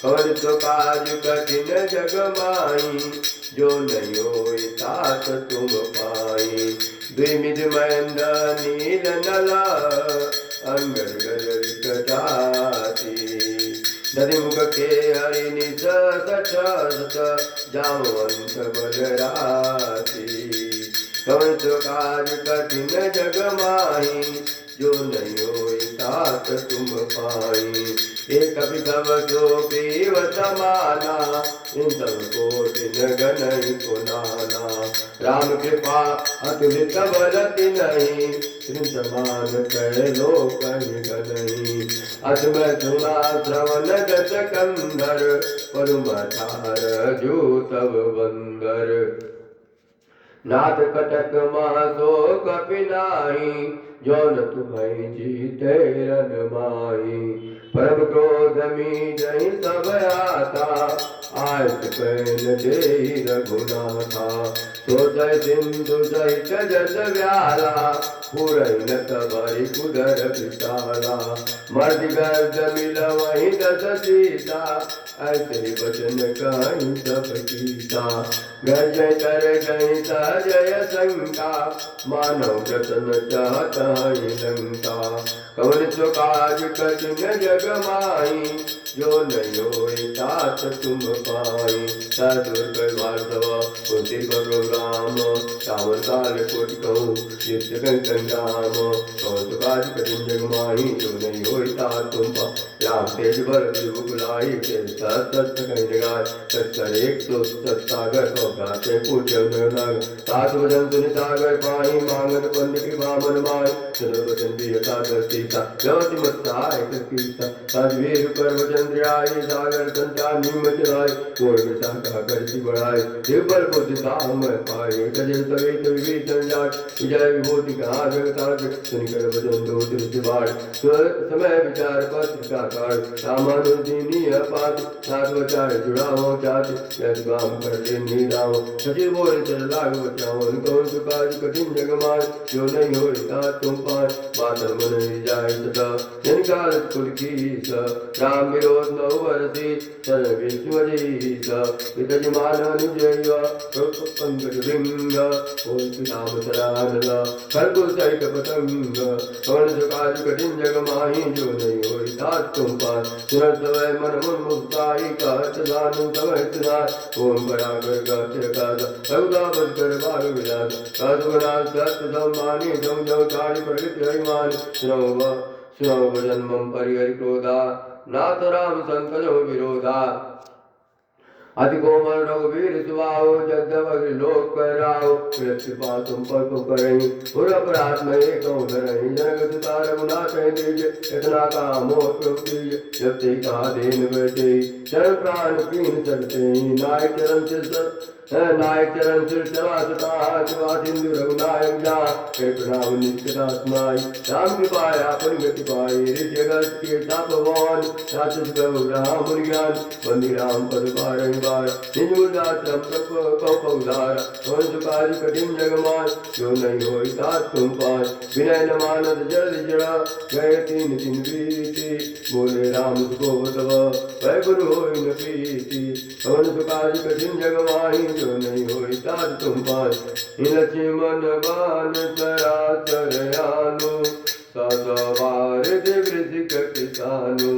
कवन सुकाज कठिन जग माही जो नहीं होई तात तुम पाई। द्विमिद महेंद्र नील नला अंगद गज विकटाती। नदीमुख के हरि निज सच जामवंत बलराती। कवन सुकाज कठिन जग माही जो नहीं होई तात तुम पाई। एक विधव जो पीव समाना इन सब कोटि गणई को नाना। राम कृपा अतुलित बलति नहीं इन समान कह लो कहीं गणई। अस में सुना श्रवण दस कंधर परुमठार जो तब बंदर। नाथ कटक महसो कपिनाही जौन तुम्हें जीते रन माही। परम क्रोध मी जहि सब आता आयत पैन दे रघुनाथा सोचय सिंधु सहित जस व्याला पुरैन तबरि कुदर विशाला मर्द गर्द मिल वही दस सीता ऐसे वचन कहीं सब सीता गर्जय कर गई सहजय शंका मानव प्रसन्न चाहता लंका कवन सो काज कठिन जग माही जो नहीं होई तात तुम पाई सदुर्ग भार्गव कुंती प्रोग्राम सावर काल कोटि कहूँ नित्य संग्राम कवन सो काज कठिन जग माही जो नहीं होई तात तुम पाई राम तेज बल बुलाई सत कहीं जगाए सत्तर एक सौ सत्सागर तो गाते पूज्य नाग सात वजन सुनि सागर पाई मांगन पंड कृपा मन माई सुनो वचन भी सागर सीता जवति मत सहाय कीर्ता सजवीर कर वचन द्रियाई सागर संचार नीम चलाए कोई विषा का करती बढ़ाए दिव्य बुद्धि काम पाए कजल सवेत विभीषण जाट विजय विभूति कहा जगताज सुनिकर वचन दो दृष्टि बाढ़ समय विचार पत्र का काल सामानुदीनी अपात सात वचार जुड़ा हो जाति यद काम कर ले नीदाओ सचिव बोले चल लाग बचाओ कौन सो काज कठिन जग माय जो नहीं हो तुम पाए बादल मन जाय सदा जन काल कुल की राम विरोध न वर्षि चल विष्णु जी पितज मान अनुजय पंकज भृंग ओम पिताम सरानल खरगुल सहित पतंग कौन सो काज कठिन जग माही जो नहीं हो तुम पाए सुनत समय मन मन मुक्ताई कहत दानु समय सुनाय ओम बराबर गाते गाता सौदा बदकर बाग विलास साधुगुणाल सत्य सम्मानी जम जम ताड़ी प्रगति हरिमान सुनो भजन मम परिहरि क्रोधा नाथ राम संकटो विरोधा अति कोमल रघुवीर सुभाओ जगदव लोक कराओ कृपा तुम पर को करई पुर अपराध में कहूँ धरई जनक सुता रघुनाथ दीज इतना काम दीज जब ते कहा देन बैठे चरण प्राण कीन सकते नायक चरण सिर चला सता सिंधु रघुनायक जा कर प्रणाम नित्य स्माई राम की पाया अपन गति पाई ऋषि जगत के तापवान राक्षस राम ज्ञान बंदी राम पद पारंग बार निज मुदात्रम कौपउदार कौन सुकाज कठिन जगमान जो नहीं होई तात तुम पाय विनय न मानद जल्द जड़ा गए तीन दिन बीती बोले राम को तब वै गुरु होई न प्रीति कौन सुकाज कठिन जगमाही जो नहीं होई तात तुम पाय लक्ष्मण बान सरासर आनु सदवार दिवृतिक किसानु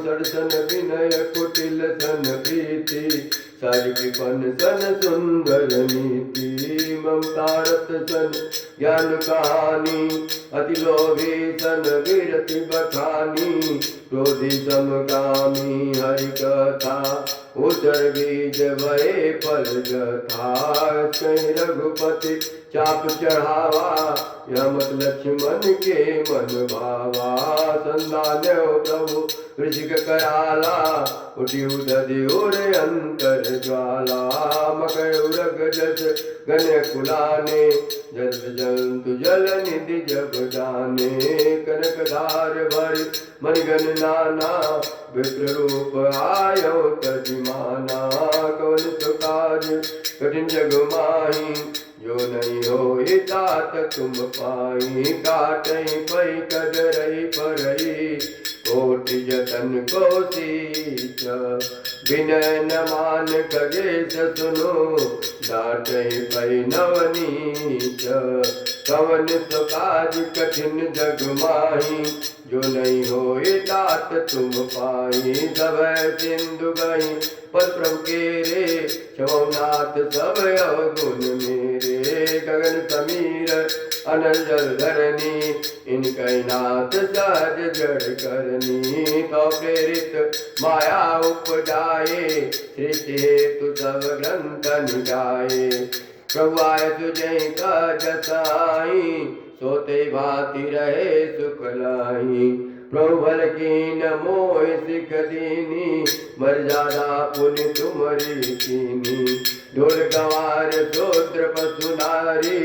सरसन विनय कुटिल सन प्रीति सारी कृपन सन सुंदर नीति ममतारत सन ज्ञान कहानी अति लोभी सन विरति बखानी क्रोधी समकामी हरि कथा उदर बीज भये फल जथा कहीं रघुपति चाप चढ़ावा यमत लक्ष्मण के मन भावा संदान प्रभु वृषिक कराला उठी उदधि उर अंतर ज्वाला मकर उरग जस गण कुलाने जल जंतु जल निधि जब जाने कनक धार भरि मणिगण नाना विप्र रूप आयो तजिमाना कवन सो काज कठिन जग माही जो नहीं हो तात तुम पाई काटई पई कदरई परई कोटि जतन को सीच विनय न मान खगेश सुनो डाटई पई नवनीच कवन सो काज कठिन जग माही जो नहीं हो तात तुम पाई सब सिंधु गई पद प्रभु के रे क्षमनाथ सब अवगुण मेरे गगन समीर अनल जल धरनी इनके नाथ सहज जड़ करनी तो प्रेरित माया उपजाए सृष्टि हेतु सब ग्रंथ निगाए प्रभु आय तुझे का जसाई सोते भांति रहे सुख लाई प्रभु भल कीन मोह सिख दीनी मर्यादा पुनि तुमरी कीनी ढोल गवार शूद्र पशु नारी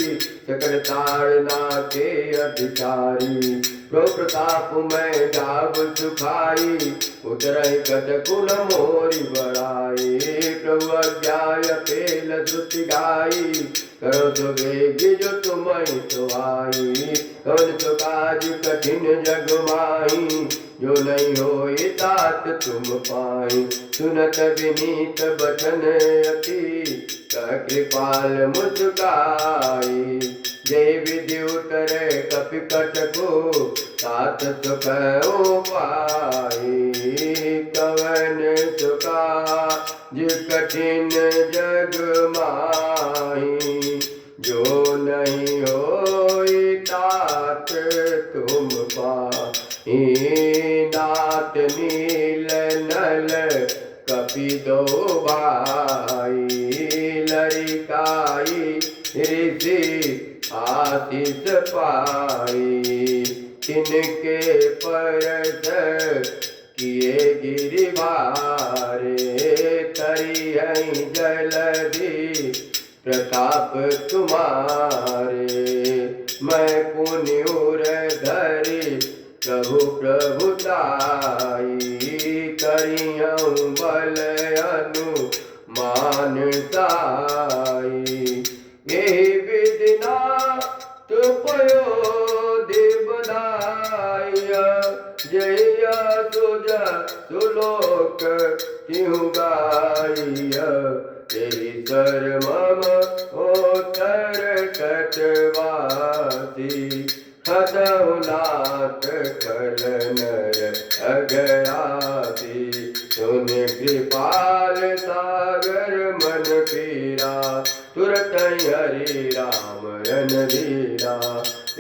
सकल ताड़ना के अधिकारी। प्रभु प्रताप में जाब सुखाई, उतरहि कटकुन मोरी बड़ाई। प्रभु अज्ञाय पेल श्रुति गाई, करो सो वेग जो तुम्हें सुहाई। कौन सो काज कठिन जग माही, जो नहीं होए तात तुम पाई। सुनत विनीत बचन अति, कृपाल मुस्काई। जय विधि उतरे कपिकट को, तात सुख पाई। कवन सुकाज कठिन जग माही, जो नहीं होई तात तुम पाई। नाथ नील नल कपि दो भाई, लरिकाई ऋषि आशीष पाई। तिनके परस किए गिरि भारे, तरिहै जलधि प्रताप तुम्हारे। मैं पुनि उर धरि प्रभु प्रभुताई, करिहूँ बल अनुमान साई। यही विदिना तुपयो देवदाय, जय सुज सुलोक तिहु गाय। तेरी सर मम ओतर कटवासी, हदौलात कल नर अगरासी। सुन कृपाल सागर मन पीरा, तुरत हरि राम रणधीरा।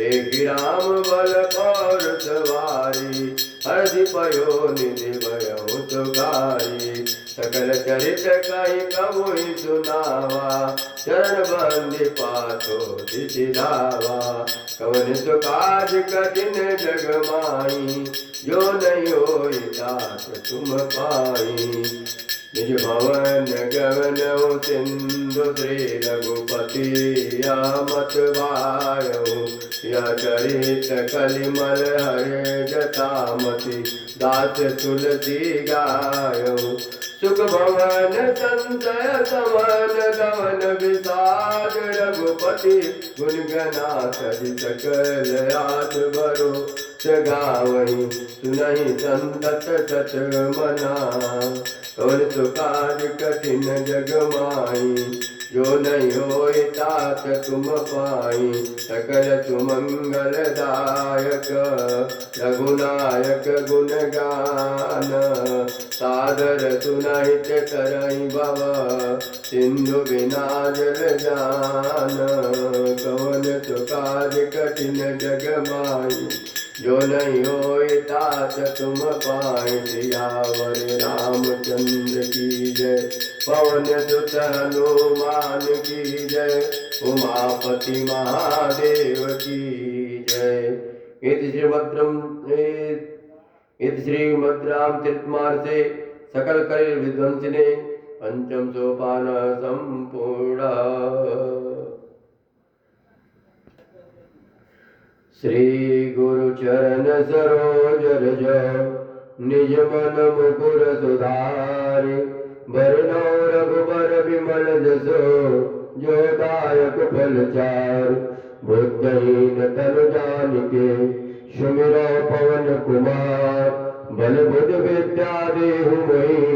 एक राम बल और सवारी, हरदि पयो निधि भयो तुकारी। सकल चरित कहि कबुई सुनावा, चरण बंदि पाथो दिति धावा। कवन सो काज कठिन जग माही, जो नहीं होई तात तुम पाई। निज भवन गगनौ सिंधु श्री रघुपति, या मत वायौ। यह चरित कलिमल हरे जटामति, दास तुलसी गायौ। सुख भवन संशय समन गवन विषाद, रघुपति गुण गना सहि सकल आठ भरो। गावहि सुनहि संतत सत मना, कौन सो काज कठिन जग माही, जो नहीं होए तात तुम पाई। सकल सुमंगल दायक रघुनायक गुण गान, सादर सुनहित तरहि भव सिंधु बिना जल जान। कौन सो काज कठिन जग माही, जो नहीं होए तात तुम पाए। सियावर रामचंद्र की जय, पवन सुत हनुमान की जय, उमापति महादेव की जय। इति श्रीमद् रामचरितमानसे सकल कलिल विध्वंसिने पंचम सोपान संपूर्ण। श्री गुरु चरण सरोज रज, निज मन मुकुर सुधारि। बरनौ रघुबर विमल जसो, जो दायक फल चार। बुद्धहीन तनु जानिके, सुमिरौ पवन कुमार। बल बुद्धि विद्या देहु मोहि,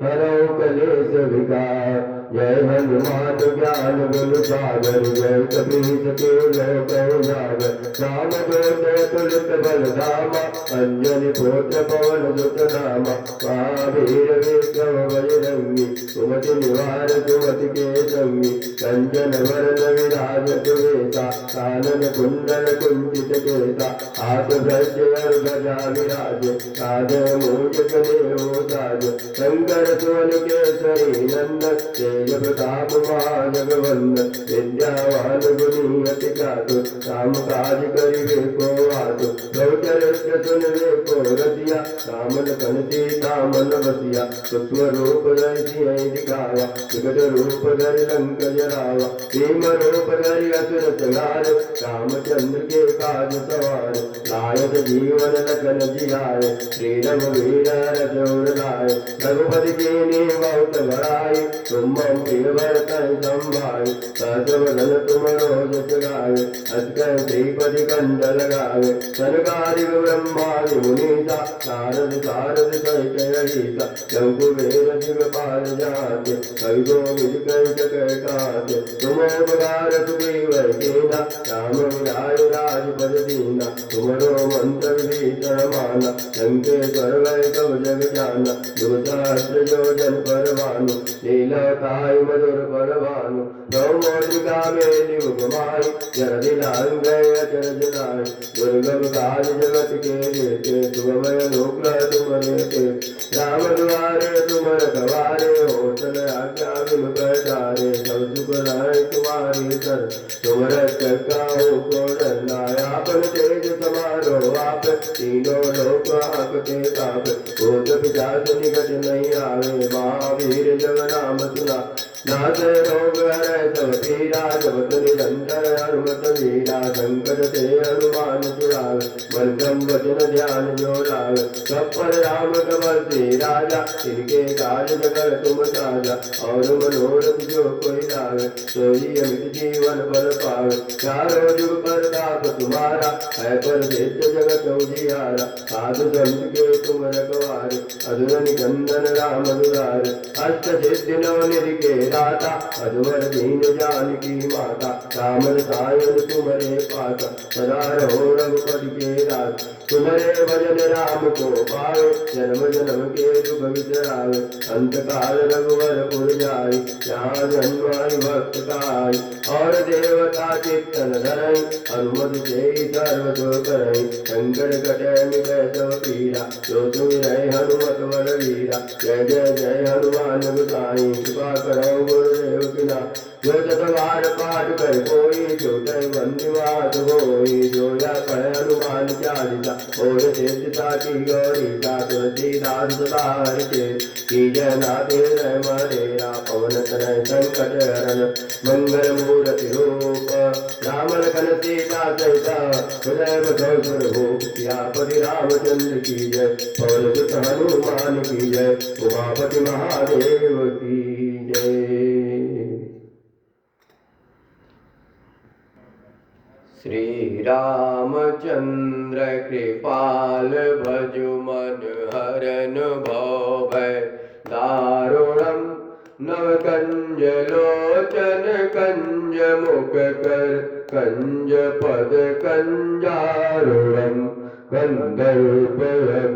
हरौ कलेश विकार। जय हनुमान ज्ञान गुण सागर, जय कपीस तिहुँ लोक उजागर। राम दूत तुलित बल धामा, अंजनी पुत्र पवन सुत नामा। महावीर विक्रम बजरंगी, सुमति निवार सुमति के संगी। कंचन वरन विराजत वेसा, कानन कुंडल कुंचित केसा। हाथ भ्रष्ट ध्वजा विराजे, कांधे मूंज जनेऊ साजे। शंकर सुवन केसरी नंदन, तेज प्रताप महाजगवंदन विद्यावान गुणी अति चातुर राम काज करिबे को आतुर प्रभु चरित्र सुनबे को रसिया राम लखन सीता मन बसिया सूक्ष्म रूप धरि सिंह दिखावा विकट रूप धरि लंक जरावा भीम रूप धरि असुर संहार रामचंद्र के काज सवार लायक जीवन लखन जियाए श्री रघुवीर रघुवर लाए रघुपति कीन्ही बहुत बड़ाई तुम मम प्रिय भरत संभाई सहस वदन तुम रोज गावे अस कहि श्रीपति कंठ लगावे सनकादिक ब्रह्मादि मुनीसा नारद सारद सहित रहीसा जब कुबेर दिगपाल जाते कवि गोविद कहि सकै काते तुम उपकार सुग्रीव कीन्हा राम मिलाय राजपद दीना तुमरो मंत्र विभीषण माना लंकेश्वर वै सब जग जाना जुग सहस्र योजन पर भानु लीला खाई मधुर पर भानु गौमोद्रिका मेलि मुखमाई जर दिलांग अचरज नाय दुर्गम काज जगत के जेते सुगमय अनुग्रह तुमरे ते राम द्वारे तुम रखवारे होतन आज्ञा बिनु पैसारे सब सुख नाय तुम्हारी सर तुम रक्षक काहू को डरना आपन तेज समारो आप तीनों लोक आपके ताप भूत पिशाच निकट नहीं आवे महावीर जब नाम सुना नाथ रोग हरै सब पीरा जपत निरंतर हनुमत वीरा संकट ते हनुमान छुड़ावे मन क्रम वचन ध्यान जो लावे सब पर राम कबर से राजा इनके काज जगल तुम साजा और मनोरथ जो कोई लावे सोई अमित जीवन बल पावे चारों जुग परताप तुम्हारा है पर देश जगत उजियारा साधु संत के तुम रखवारे अधुर निकंदन राम दुलारे अष्ट सिद्धि नवनिधि के दाता अधुवर दीन जानकी माता राम रसायन तुमरे पाता सदा रहो रघुपति के दास तुम्हारे भजन राम को पावे जन्म जन्म के दुख बिसरावे अंत काल रघुवर पुर जाई जहाँ जन्माई भक्त काई और देवता चित्तन धरई हनुमत से सर्व जो करई संकट कटे मिटै सब पीरा जो तुम रहे हनुमत बल वीरा जय जय जय हनुमान गोसाई कृपा करो गुरुदेव किना जो ततवार पाठ कर कोई जो तय बंदिवास होई जो या पढ़ हनुमान चालीसा और सिद्धता की गौरीता तुलसीदास सदा हरिते की जय नाथे रम तेरा पवन तनय संकट हरण मंगल मूर्ति रूप राम लखन सीता सहित हृदय बसवर भूप सियापति रामचंद्र की जय पवन सुत हनुमान की जय उमापति महादेव की जय। श्री रामचंद्र कृपाल भजु मन हरन भव भय दारुणम नव कंज लोचन कंज मुख कर कंज पद कंजारुणम कंदर्प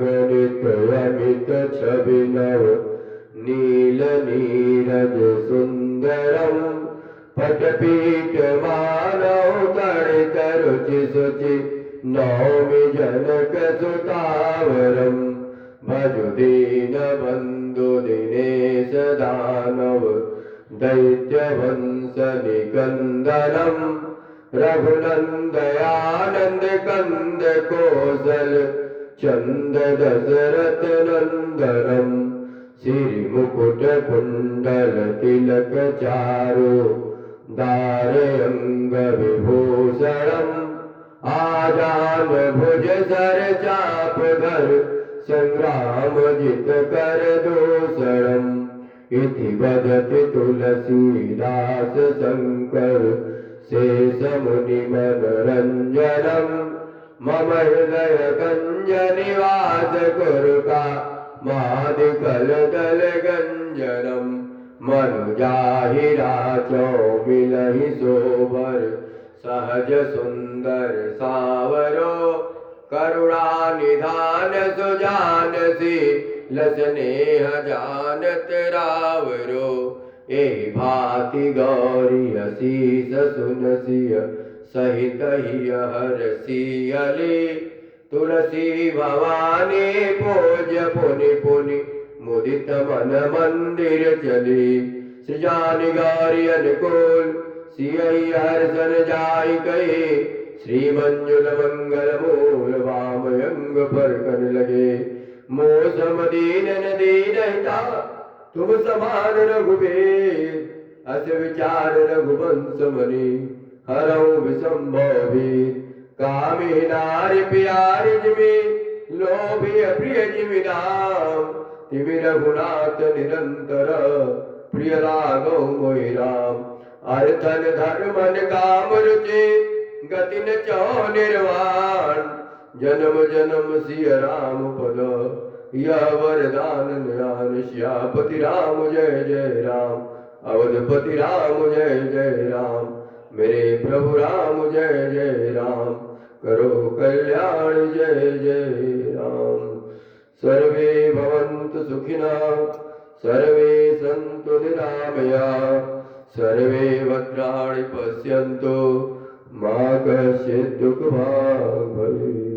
गणित अमित छवि नव नील नीरज सुंदरम पटपीठ मानव तड़ित रुचि शुचि नौमि जनक सुतावरम भजु दीन बंधु दिनेश दानव दैत्य वंश निकंदनम रघुनंदयानंद कंद कौशल चंद दशरथ नंदनम श्री मुकुट कुंडल तिलक चारु दारे अंग विभूषणम आजान भुज सर चाप धर संग्राम जित कर दूषणम इति वदति तुलसीदास शंकर शेष मुनि मनोरंजनम मम हृदय कंज निवास कुरुका मादिकल दल गंजनम मनुजाहिरा चौमिलहि सोबर सहज सुंदर सावरो करुणा निधान सुजान सी लसनेह जानत रावरो ए भाति गौरी असीस सुनसिय सहित ही हर सियले तुलसी भवानी पूज्य पुनि पुनि मुदित मन मंदिर चली सृजा निगारी अनुकूल सियहि हर्षन जाय कहे श्री मंजुल मंगल मूल वाम अंग पर कर लगे मोसम दीन न दीनता तुम समान रघुबीर अस विचार रघुवंश मणि हरऊ विसंभव वीर कामी नारी प्यारी जिमि लोभी प्रिय जिमि राम तिमि रघुनाथ निरंतर प्रिय लागौ मोहि राम अर्थन धर्मन काम रुचि गति न चौ निर्वाण जन्म जन्म सिय राम पद यह वरदान ज्ञान श्यापति राम जय जय राम अवधपति राम जय जय राम मेरे प्रभु राम जय जय राम करो कल्याण जय जय राम सर्वे भवन्तु सुखिनः सर्वे सन्तु निरामयाः सर्वे भद्राणि पश्यन्तु मा कश्चित् दुःखभाग् भवेत्।